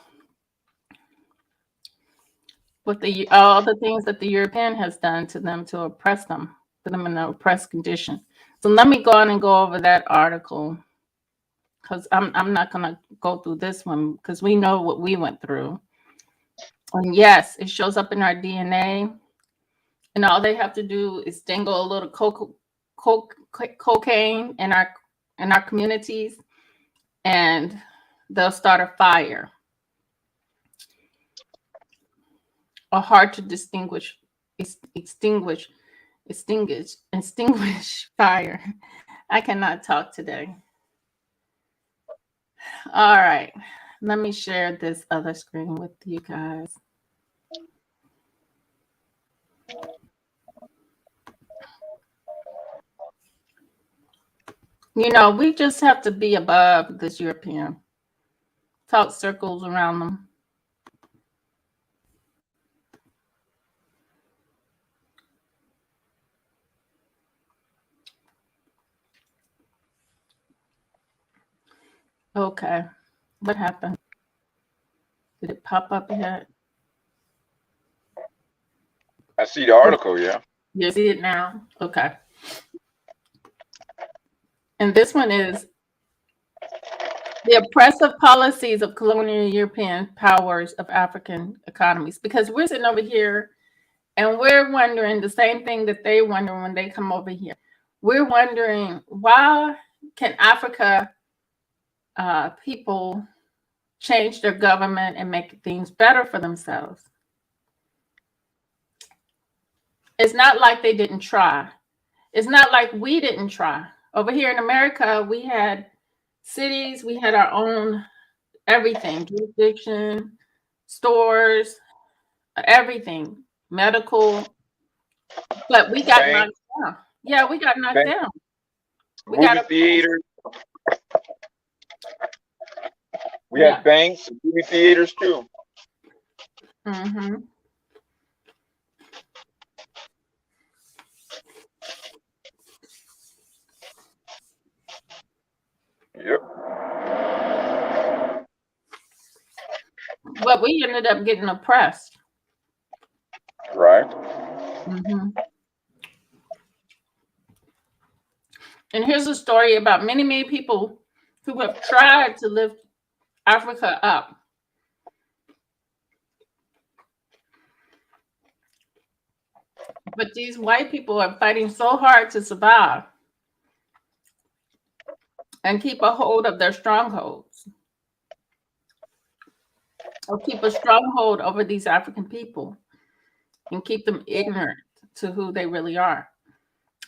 with all the things that the European has done to them to oppress them, put them in an oppressed condition. So let me go on and go over that article because I'm not gonna go through this one because we know what we went through. And yes, it shows up in our DNA, and all they have to do is dangle a little cocaine in our communities, and they'll start a fire. A hard to extinguish fire. I cannot talk today. All right. Let me share this other screen with you guys. We just have to be above this European. Talk circles around them. Okay. What happened? Did it pop up yet? I see the article, yeah. You see it now? Okay. And this one is the oppressive policies of colonial European powers of African economies. Because we're sitting over here and we're wondering the same thing that they wonder when they come over here. We're wondering, why can Africa people change their government and make things better for themselves? It's not like they didn't try. It's not like we didn't try. Over here in America, we had cities, we had our own everything, jurisdiction, stores, everything, medical, but we got Bank, knocked down. Yeah, we got knocked bank, down. We movie got theaters. We yeah. had banks, and movie theaters too. Mm-hmm. Yep. But we ended up getting oppressed. Right. Mm-hmm. And here's a story about many, many people who have tried to lift Africa up. But these white people are fighting so hard to survive and keep a hold of their strongholds, or keep a stronghold over these African people and keep them ignorant to who they really are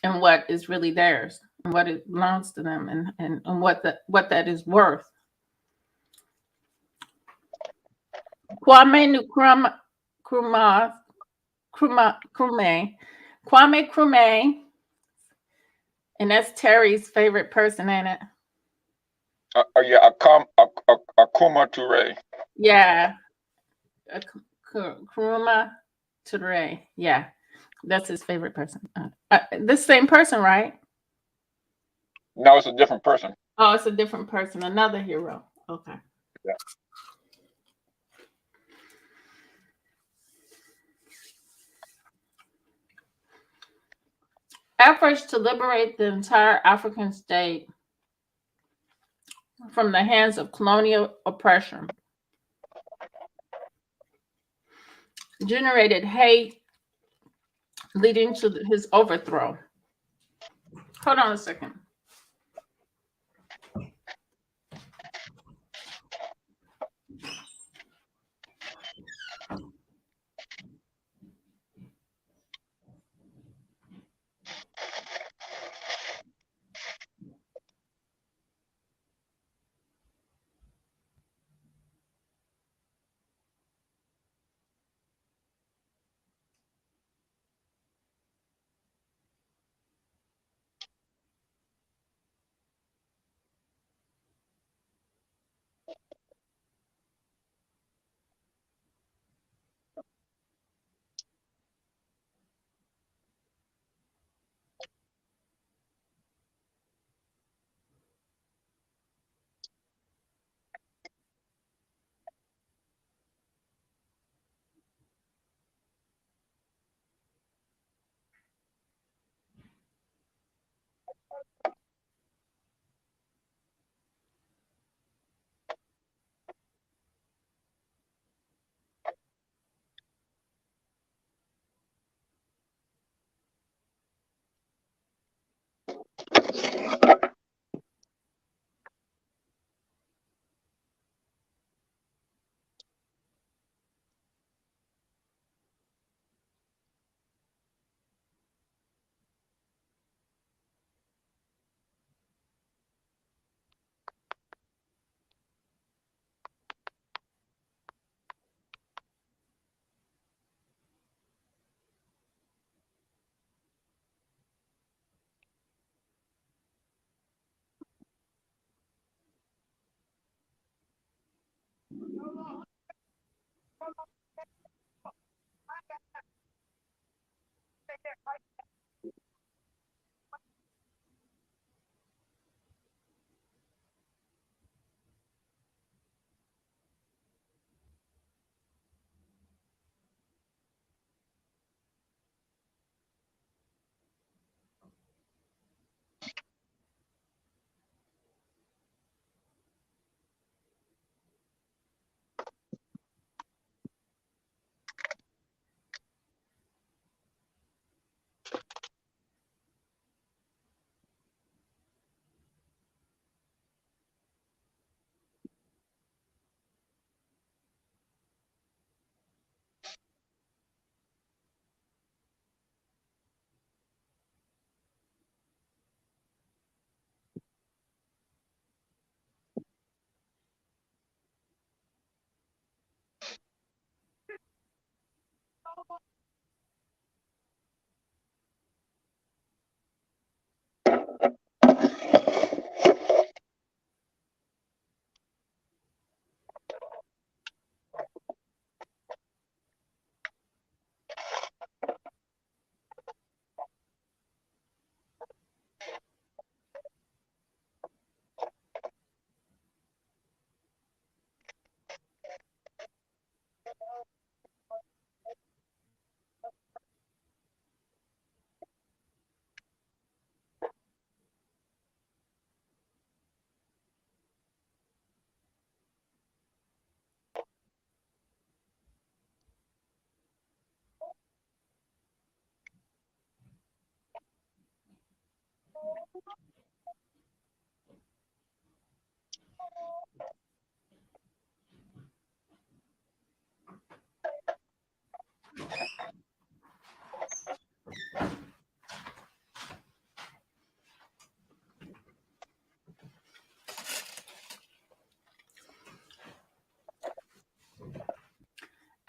and what is really theirs and what it belongs to them, and what that is worth. Kwame Nkrumah, and that's Terry's favorite person, ain't it? Yeah, Akuma Ture. Yeah, Nkrumah Ture. Yeah, that's his favorite person. This same person, right? No, it's a different person. Oh, it's a different person, another hero. Okay. Yeah. Efforts to liberate the entire African state from the hands of colonial oppression generated hate, leading to his overthrow. Hold on a second.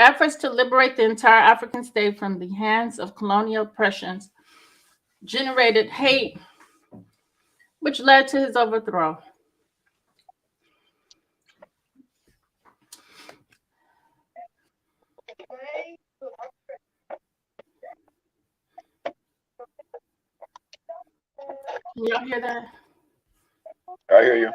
Efforts to liberate the entire African state from the hands of colonial oppressions generated hate, which led to his overthrow. Can y'all hear that? I hear you.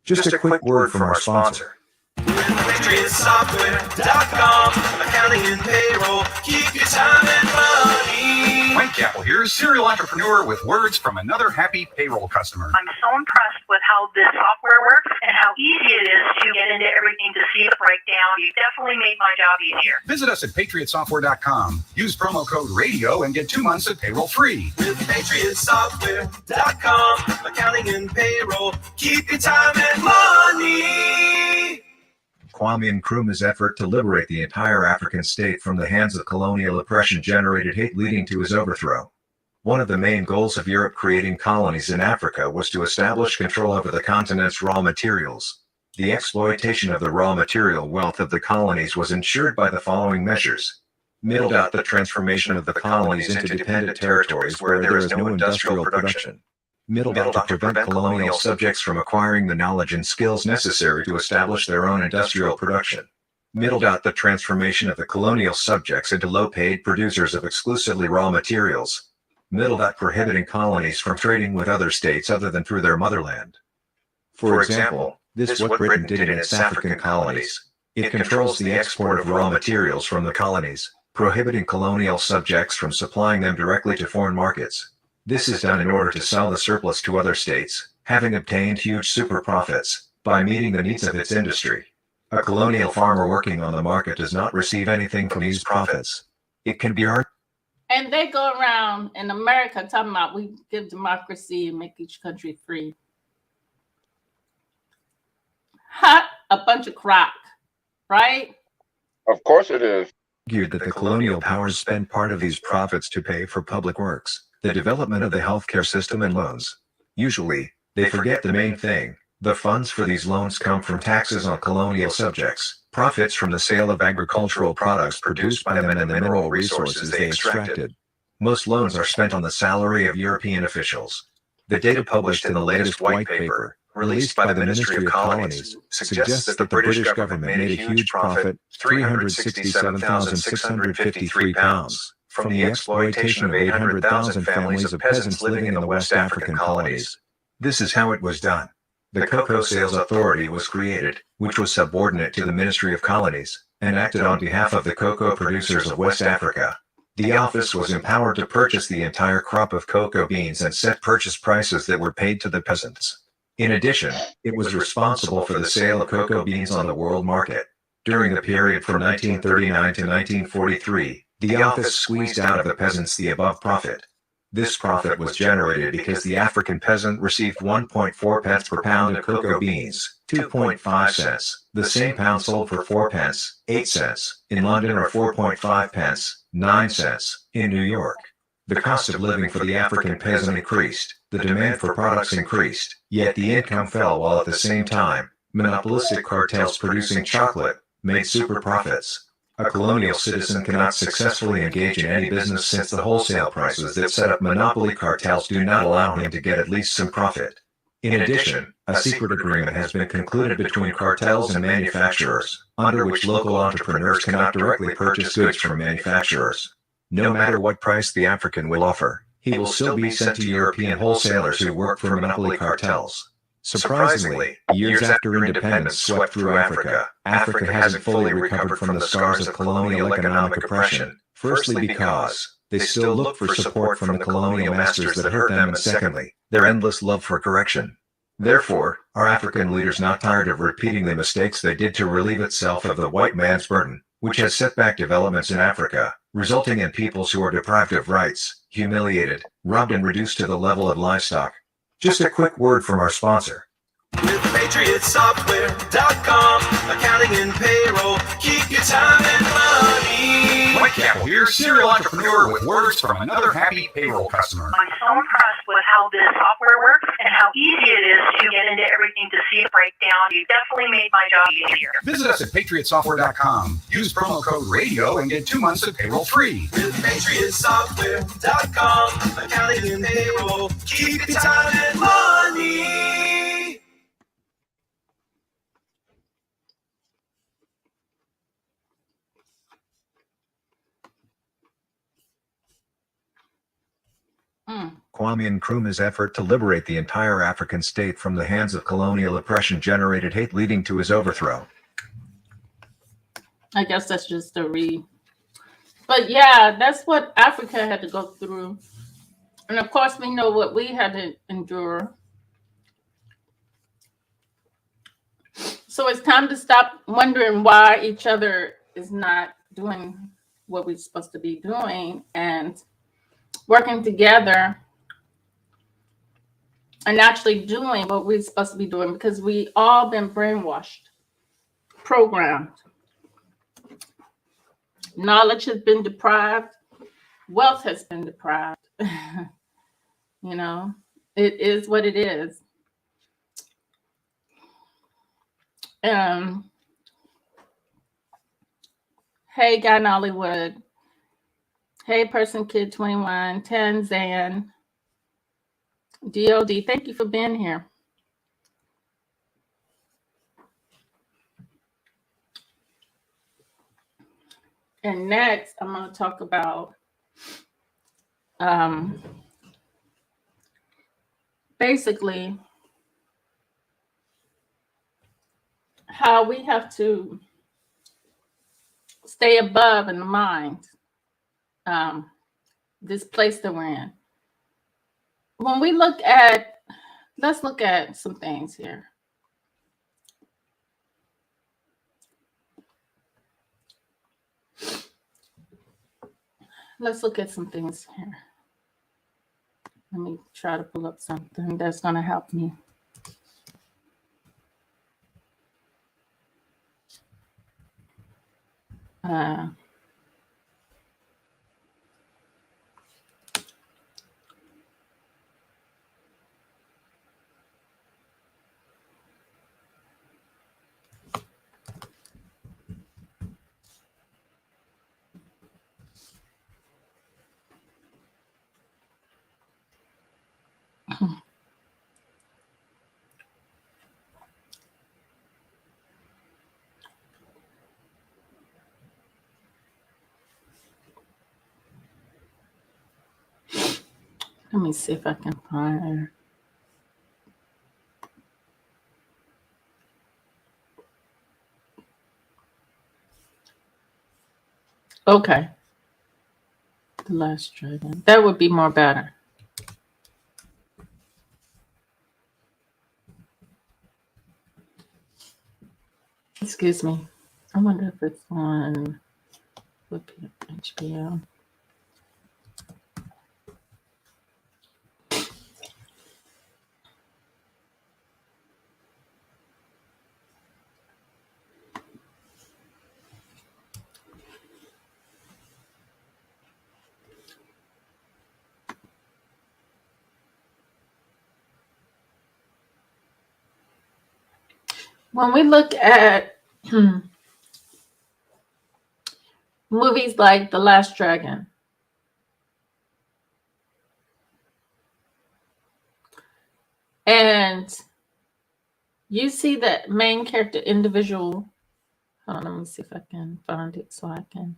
Just a quick word from our sponsor. PatriotSoftware.com, accounting and payroll, keep your time and money. Mike Capel here, serial entrepreneur with words from another happy payroll customer. I'm so impressed with how this software works and how easy it is to get into everything to see the breakdown. You definitely made my job easier. Visit us at PatriotSoftware.com. Use promo code RADIO and get 2 months of payroll free. With PatriotSoftware.com, accounting and payroll, keep your time and money. Kwame Nkrumah's effort to liberate the entire African state from the hands of colonial oppression generated hate, leading to his overthrow. One of the main goals of Europe creating colonies in Africa was to establish control over the continent's raw materials. The exploitation of the raw material wealth of the colonies was ensured by the following measures. The transformation of the colonies into dependent territories where there is no industrial production. To prevent colonial subjects from acquiring the knowledge and skills necessary to establish their own industrial production. The transformation of the colonial subjects into low-paid producers of exclusively raw materials. Prohibiting colonies from trading with other states other than through their motherland. For example, this is what Britain did in its African colonies. It controls the export of raw materials from the colonies, prohibiting colonial subjects from supplying them directly to foreign markets. This is done in order to sell the surplus to other states, having obtained huge super profits, by meeting the needs of its industry. A colonial farmer working on the market does not receive anything from these profits. It can be earned. And they go around in America talking about we give democracy and make each country free. Ha! A bunch of crap, right? Of course it is. Argued that the colonial powers spend part of these profits to pay for public works, the development of the healthcare system, and loans. Usually, they forget the main thing. The funds for these loans come from taxes on colonial subjects, profits from the sale of agricultural products produced by them, and the mineral resources they extracted. Most loans are spent on the salary of European officials. The data published in the latest white paper, released by the Ministry of Colonies, suggests that the British government made a huge profit, £367,653, from the exploitation of 800,000 families of peasants living in the West African colonies. This is how it was done. The Cocoa Sales Authority was created, which was subordinate to the Ministry of Colonies, and acted on behalf of the cocoa producers of West Africa. The office was empowered to purchase the entire crop of cocoa beans and set purchase prices that were paid to the peasants. In addition, it was responsible for the sale of cocoa beans on the world market. During the period from 1939 to 1943, the office squeezed out of the peasants the above profit. This profit was generated because the African peasant received 1.4 pence per pound of cocoa beans, 2.5 cents, the same pound sold for 4 pence, 8 cents, in London, or 4.5 pence, 9 cents, in New York. The cost of living for the African peasant increased, the demand for products increased, yet the income fell, while at the same time, monopolistic cartels producing chocolate made super profits. A colonial citizen cannot successfully engage in any business since the wholesale prices that set up monopoly cartels do not allow him to get at least some profit. In addition, a secret agreement has been concluded between cartels and manufacturers, under which local entrepreneurs cannot directly purchase goods from manufacturers. No matter what price the African will offer, he will still be sent to European wholesalers who work for monopoly cartels. Surprisingly, years after independence swept through Africa, Africa hasn't fully recovered from the scars of colonial economic oppression, firstly because they still look for support from the colonial masters that hurt them, and secondly, their endless love for correction. Therefore, are African leaders not tired of repeating the mistakes they did to relieve itself of the white man's burden? which has set back developments in Africa, resulting in peoples who are deprived of rights, humiliated, robbed, and reduced to the level of livestock. Just a quick word from our sponsor. With PatriotSoftware.com, accounting and payroll, keep your time and money. Mike Capel here, serial entrepreneur with words from another happy payroll customer. I'm so impressed with how this software works and how easy it is to get into everything to see the breakdown. You definitely made my job easier. Visit us at PatriotSoftware.com. Use promo code RADIO and get 2 months of payroll free. With PatriotSoftware.com, accounting and payroll, keep your time and money. Kwame Nkrumah's effort to liberate the entire African state from the hands of colonial oppression generated hate, leading to his overthrow. I guess that's just a read. But yeah, that's what Africa had to go through. And of course, we know what we had to endure. So it's time to stop wondering why each other is not doing what we're supposed to be doing and working together and actually doing what we're supposed to be doing, because we all been brainwashed, programmed. Knowledge has been deprived. Wealth has been deprived. You know, it is what it is. Hey, Guy in Hollywood. Hey, Person Kid 21, Tanzan, DOD. Thank you for being here. And next, I'm going to talk about basically how we have to stay above in the mind, this place that we're in. When we look at, let's look at some things here. Let's look at some things here. Let me try to pull up something that's going to help me. Let me see if I can find her. Okay. The Last Dragon. That would be more better. Excuse me. I wonder if it's on HBO. When we look at movies like The Last Dragon, and you see that main character individual. Hold on, let me see if I can find it so I can.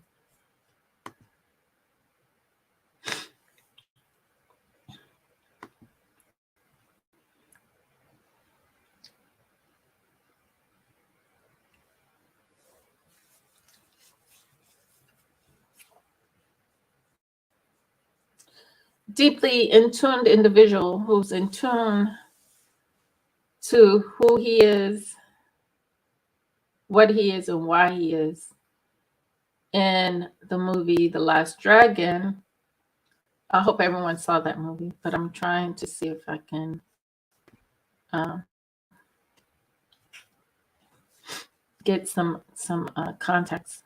Deeply in tuned individual who's in tune to who he is, what he is, and why he is. in the movie The Last Dragon. I hope everyone saw that movie, but I'm trying to see if I can get some context.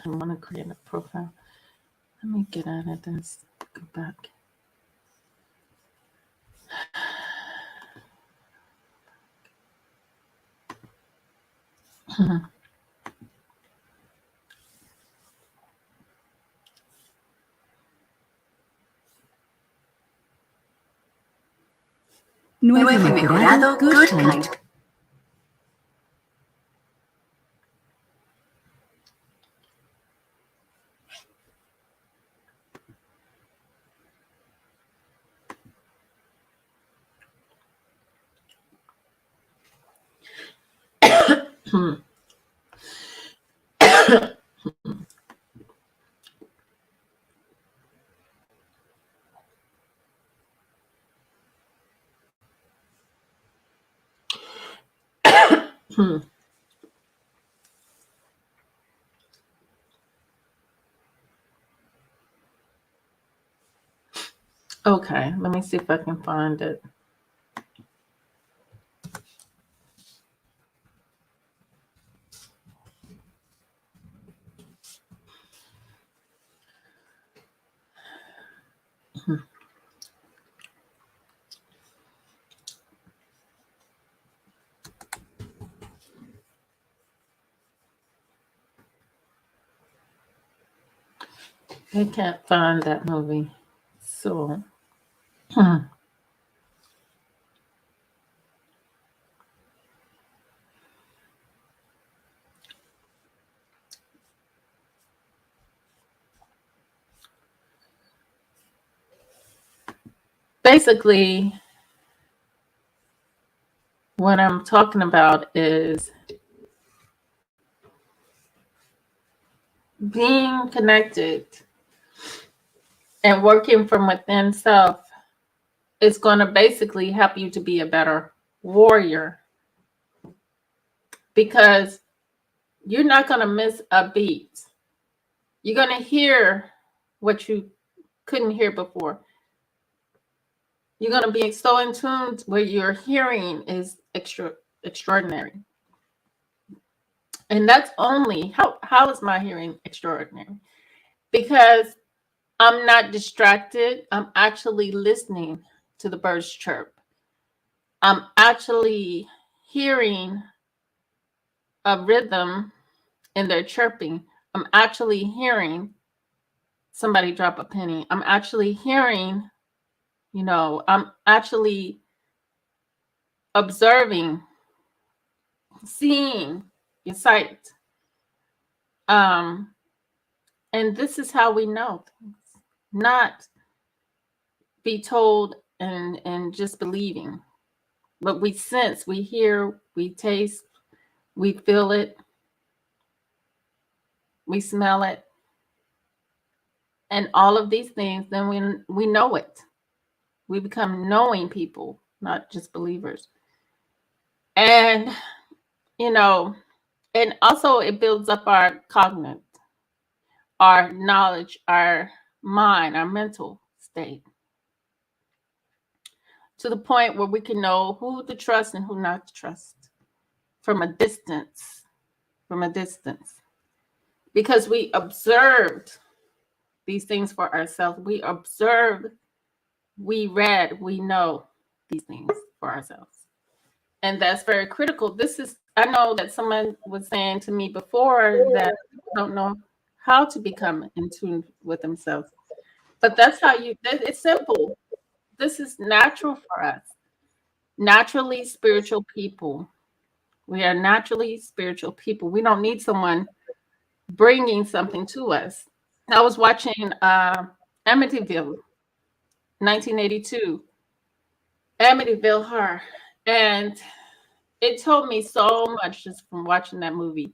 I want to create a profile. Let me get out of this. Go back. Nuevo y mejorado Good Kind. Okay, let me see if I can find it. I can't find that movie. So, basically, what I'm talking about is being connected and working from within self is going to basically help you to be a better warrior, because you're not going to miss a beat. You're going to hear what you couldn't hear before. You're going to be so in tune where your hearing is extraordinary. And that's only, how is my hearing extraordinary? Because I'm not distracted. I'm actually listening to the birds chirp. I'm actually hearing a rhythm in their chirping. I'm actually hearing somebody drop a penny. I'm actually hearing, I'm actually observing, seeing, your sight. And this is how we know things, not be told and just believing. But we sense, we hear, we taste, we feel it, we smell it. And all of these things, then we know it. We become knowing people, not just believers. And, and also it builds up our cognitive, our knowledge, our mind, our mental state, to the point where we can know who to trust and who not to trust from a distance, because we observed these things for ourselves. We observed, we read, we know these things for ourselves. And that's very critical. I know that someone was saying to me before that don't know how to become in tune with themselves. But that's how it's simple. This is natural for us. Naturally spiritual people. We are naturally spiritual people. We don't need someone bringing something to us. I was watching Amityville, 1982, Amityville Horror, and it told me so much just from watching that movie.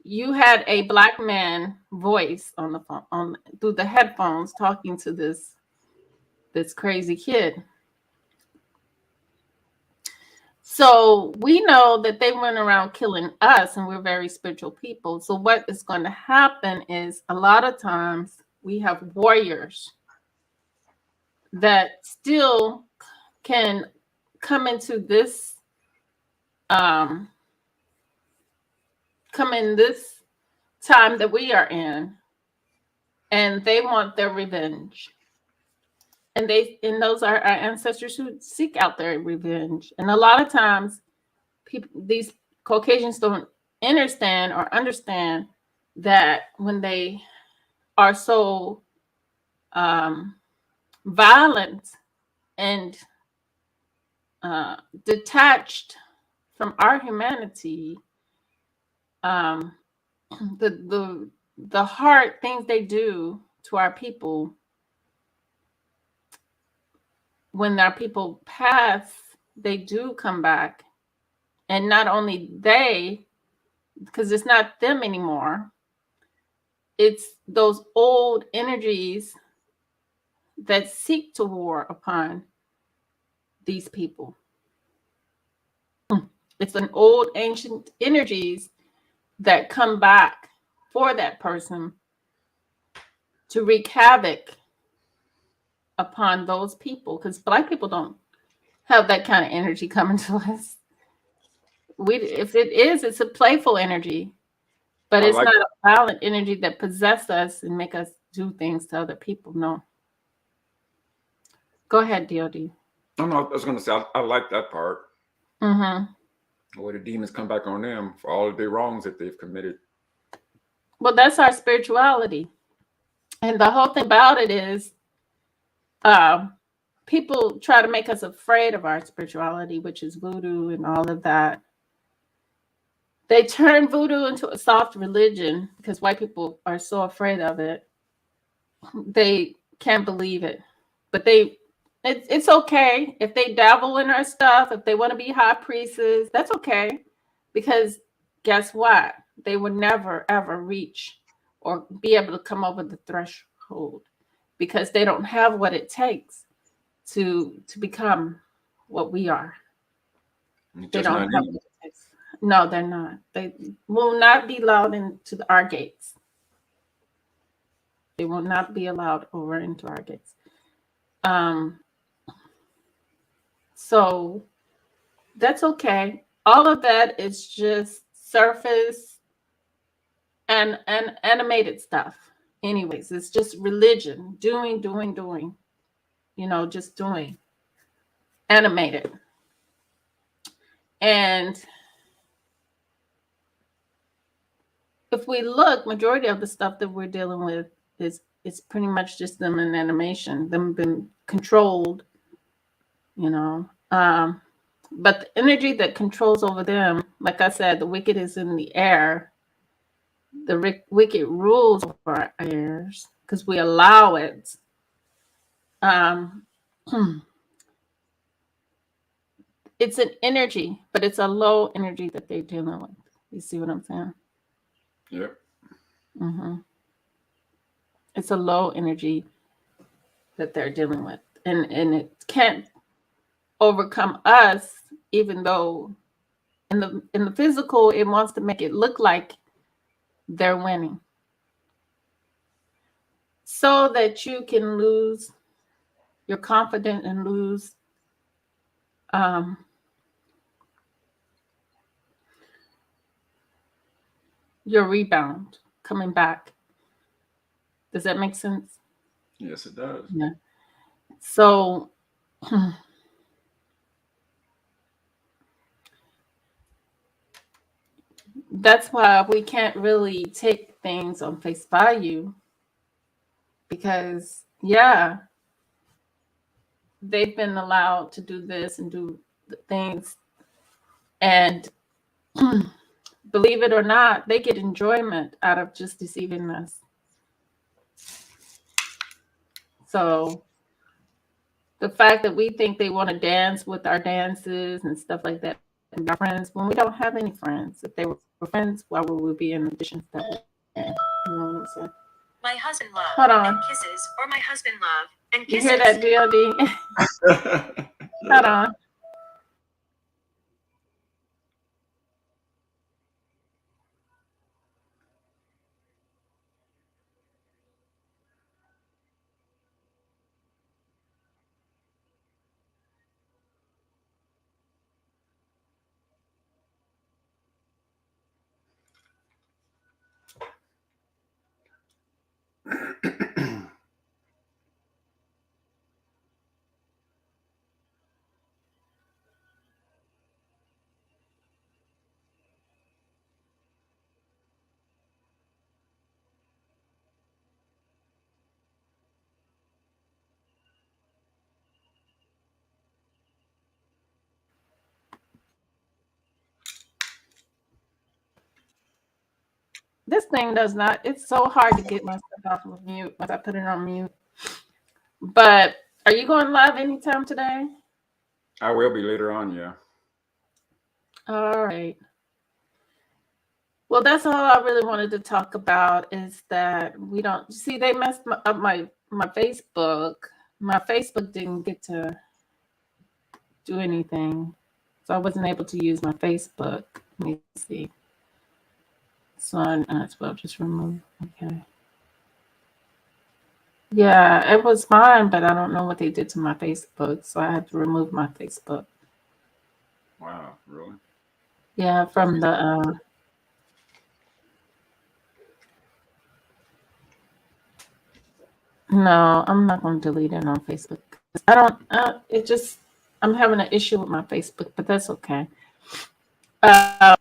you had a black man voice on the phone, on through the headphones, talking to this crazy kid. So we know that they went around killing us, and we're very spiritual people. So what is going to happen is a lot of times we have warriors that still can come into this come in this time that we are in, and they want their revenge. And those are our ancestors who seek out their revenge. And a lot of times these Caucasians don't understand that when they are so violent and detached from our humanity, the hard things they do to our people, when our people pass, they do come back. And not only they, because it's not them anymore, it's those old energies that seek to war upon these people. It's an old ancient energies that come back for that person to wreak havoc upon those people, because Black people don't have that kind of energy coming to us. If it is, it's a playful energy, but it's not a violent energy that possesses us and make us do things to other people. No. Go ahead, DOD. No, I was going to say, I like that part. Mm-hmm. Where the demons come back on them for all of their wrongs that they've committed. Well, that's our spirituality. And the whole thing about it is people try to make us afraid of our spirituality, which is voodoo and all of that. They turn voodoo into a soft religion because white people are so afraid of it. They can't believe it. But it's okay if they dabble in our stuff, if they want to be high priestess, that's okay. Because guess what? They would never, ever reach or be able to come over the threshold because they don't have what it takes to become what we are. They don't have what it takes. No, they're not. They will not be allowed into our gates. They will not be allowed over into our gates. So that's okay. All of that is just surface and animated stuff. Anyways, it's just religion, doing, just doing, animated. And if we look, majority of the stuff that we're dealing with is it's pretty much just them in animation, them being controlled, but the energy that controls over them, like I said, the wicked is in the air. The wicked rules over our airs because we allow it. It's an energy, but it's a low energy that they're dealing with. You see what I'm saying? Yep. Mm-hmm. It's a low energy that they're dealing with, and it can't overcome us, even though in the physical it wants to make it look like they're winning, so that you can lose your confidence and lose your rebound coming back. Does that make sense? Yes, it does. Yeah. So that's why we can't really take things on face value, because they've been allowed to do this and do things, and believe it or not, they get enjoyment out of just deceiving us. So the fact that we think they want to dance with our dances and stuff like that, and be our friends when we don't have any friends. If they were friends, why would we be in the positions that we're in? You know what I'm saying? My husband love Hold on. and kisses, or my husband love and You kisses. hear that, DLD? Hold on. This thing does not. It's so hard to get myself off of mute once I put it on mute. But are you going live anytime today? I will be later on, yeah. All right. Well, that's all I really wanted to talk about is that we don't see they messed up my Facebook. My Facebook didn't get to do anything. So I wasn't able to use my Facebook. Let me see. So I'll just remove. Okay. Yeah, it was fine, but I don't know what they did to my Facebook. So I had to remove my Facebook. Wow, really? Yeah, from the no, I'm not going to delete it on Facebook. I don't, it just, I'm having an issue with my Facebook, but that's okay. But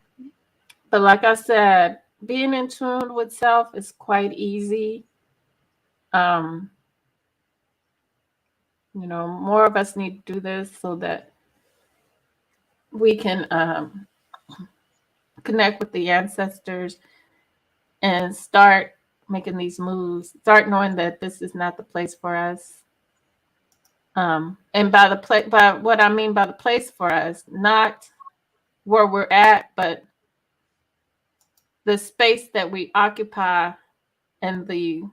like I said, being in tune with self is quite easy. You know, more of us need to do this so that we can connect with the ancestors and start making these moves, start knowing that this is not the place for us. And by what I mean by the place for us, not where we're at, but the space that we occupy and the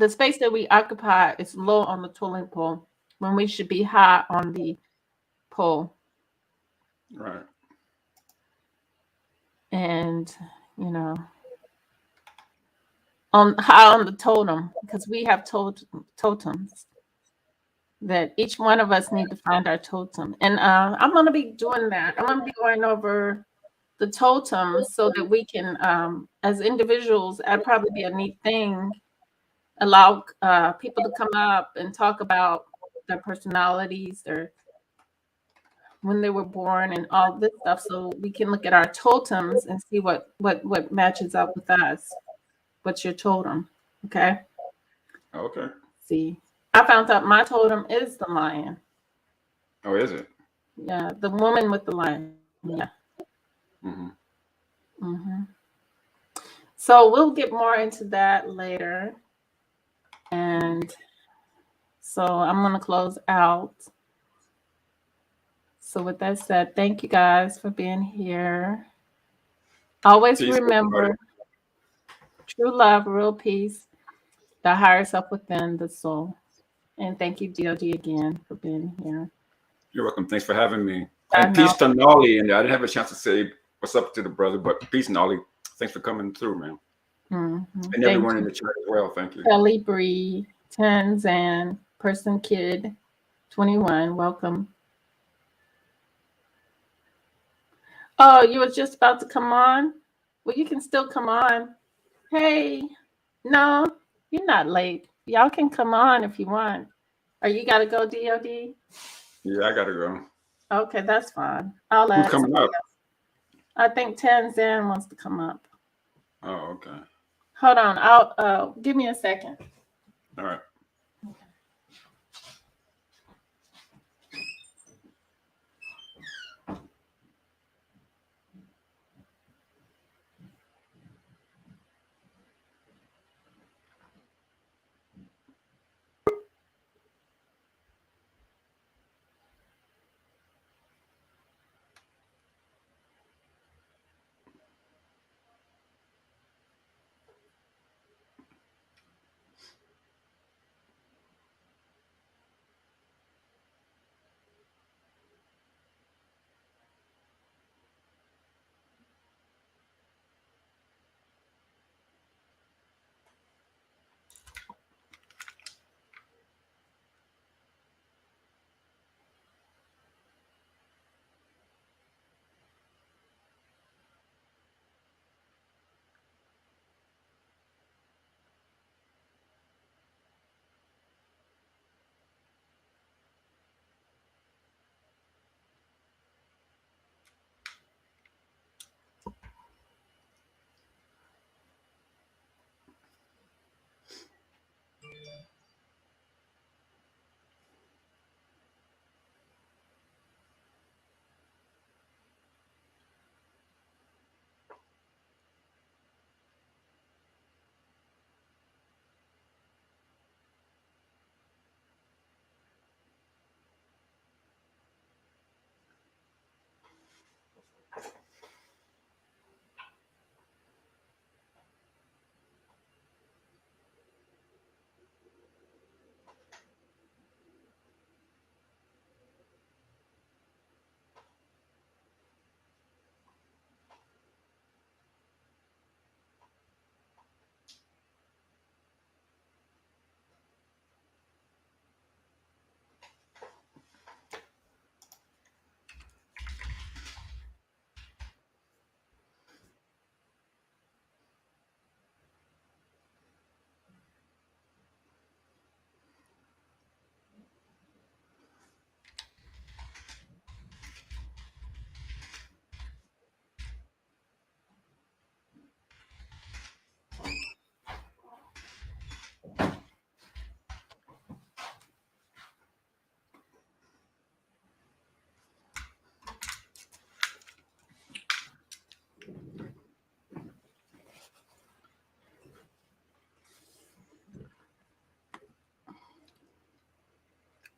space that we occupy is low on the totem pole when we should be high on the pole. Right. And you know, on high on the totem, because we have totems that each one of us need to find our totem. And I'm going to be doing that. I'm going to be going over the totems so that we can, as individuals, that'd probably be a neat thing. Allow people to come up and talk about their personalities, their when they were born, and all this stuff, so we can look at our totems and see what matches up with us. What's your totem? Okay. Okay. See, I found out my totem is the lion. Oh, is it? Yeah, the woman with the lion. Yeah. Mm-hmm. Mm-hmm. So we'll get more into that later. And so I'm going to close out. So with that said, thank you guys for being here. Always Peace, remember everybody. true love, real peace, the higher self within the soul. And thank you, DOD, again for being here. You're welcome. Thanks for having me. I And peace know. to Nolly. And I didn't have a chance to say what's up to the brother, but peace, Nolly. Thanks for coming through, man. Mm-hmm. And everyone in the chat as well. Thank you. Kelly Bree, Tanzan, Person Kid, 21, welcome. Oh, you were just about to come on? Well, you can still come on. Hey, no, you're not late. Y'all can come on if you want. Or you got to go, DOD? Yeah, I got to go. Okay, that's fine. I'll Who's let coming up? I think Tanzan wants to come up. Oh, okay. Hold on. I'll give me a second. All right.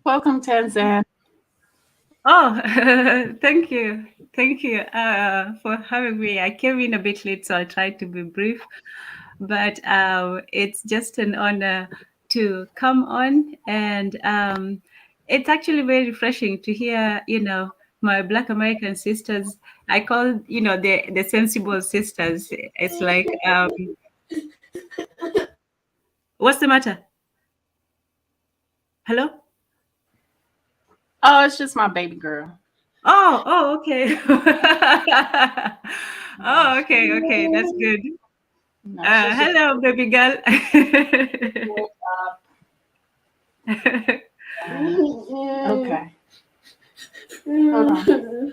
Welcome, Tanzan. Oh, thank you. Thank you for having me. I came in a bit late, so I tried to be brief, but it's just an honor to come on. And it's actually very refreshing to hear, my Black American sisters. I call, the sensible sisters. It's like, what's the matter? Hello? Oh, it's just my baby girl. Oh, okay. Oh, okay. That's good. Hello, baby girl. Okay. Hold on.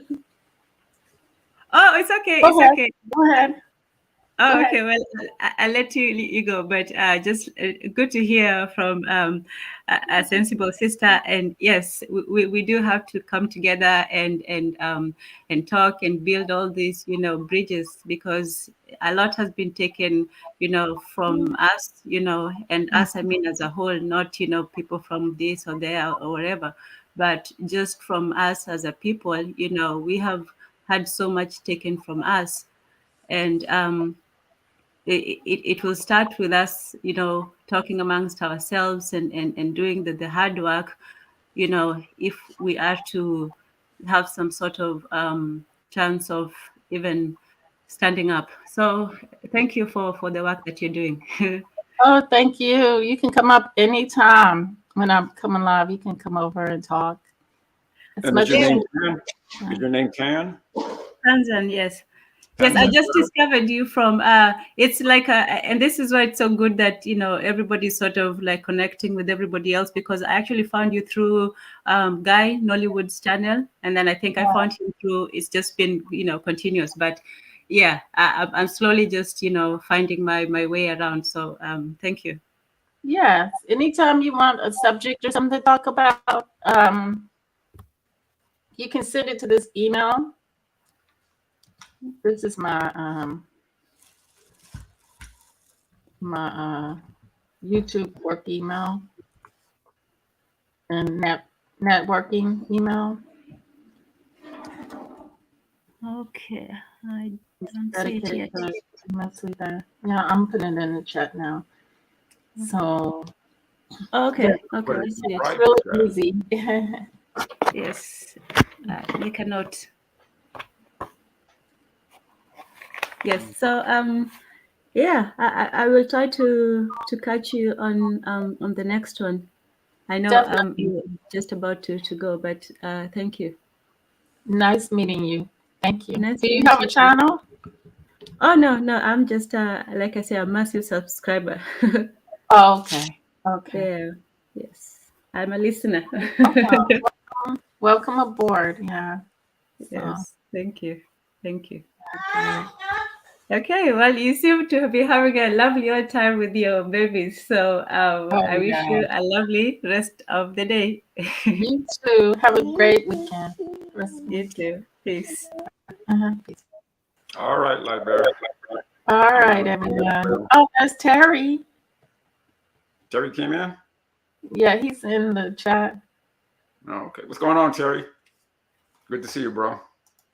Oh, it's okay. Go It's ahead. okay. Go ahead. Oh, Go okay. ahead. Well, I'll let you go, but just good to hear from a sensible sister. And yes, we do have to come together and talk and build all these, bridges, because a lot has been taken, from us, and us, I mean, as a whole, not, people from this or there or wherever, but just from us as a people, we have had so much taken from us. And it will start with us, talking amongst ourselves and doing the hard work, if we are to have some sort of chance of even standing up. So thank you for the work that you're doing. Oh, thank you. You can come up anytime when I'm coming live. You can come over and talk. It's And much is your name easier. Tan? Is your name Tan? Tanzan, yes. Yes, I just discovered you from it's like and this is why it's so good that everybody's sort of like connecting with everybody else, because I actually found you through Guy Nollywood's channel, and then I think I found you through, it's just been continuous, but yeah, I'm slowly just finding my way around. So thank you. Yes. Anytime you want a subject or something to talk about, you can send it to this email. This is my YouTube work email and networking email. Okay, I don't see it Dedicated yet. to mostly that. Yeah, I'm putting it in the chat now. So Okay, yeah, I see it. it's really easy. Yes, make a note. Yes, so yeah, I will try to catch you on the next one. I know Definitely. you're just about to go, but thank you. Nice meeting you. Thank you. Nice Do you meeting have a you. channel? Oh no, I'm just like I say, a massive subscriber. Oh, okay. Okay. Yeah, yes, I'm a listener. Welcome aboard. Yeah. Yes, thank you. Okay, well, you seem to be having a lovely old time with your babies. So I wish yeah. you a lovely rest of the day. You too. Have a great weekend. You too. Peace. Peace. All right, Lightbearer. All right, everyone. Oh, that's Terry. Terry came in? Yeah, he's in the chat. Oh, okay. What's going on, Terry? Good to see you, bro.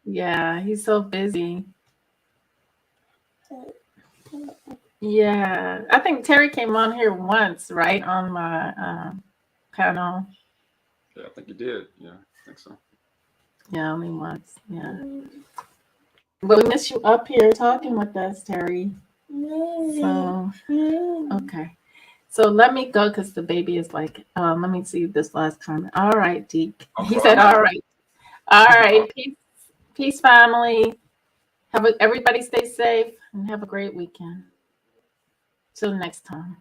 Yeah, he's so busy. Yeah, I think Terry came on here once, right, on my panel. Yeah, I think you did. Yeah, I think so. Yeah, only once. Yeah. But we miss you up here talking with us, Terry. So, okay. So let me go because the baby is like, let me see this last comment. All right, Deke. He said, all right. All right. Peace, family. Everybody stay safe and have a great weekend. Till next time.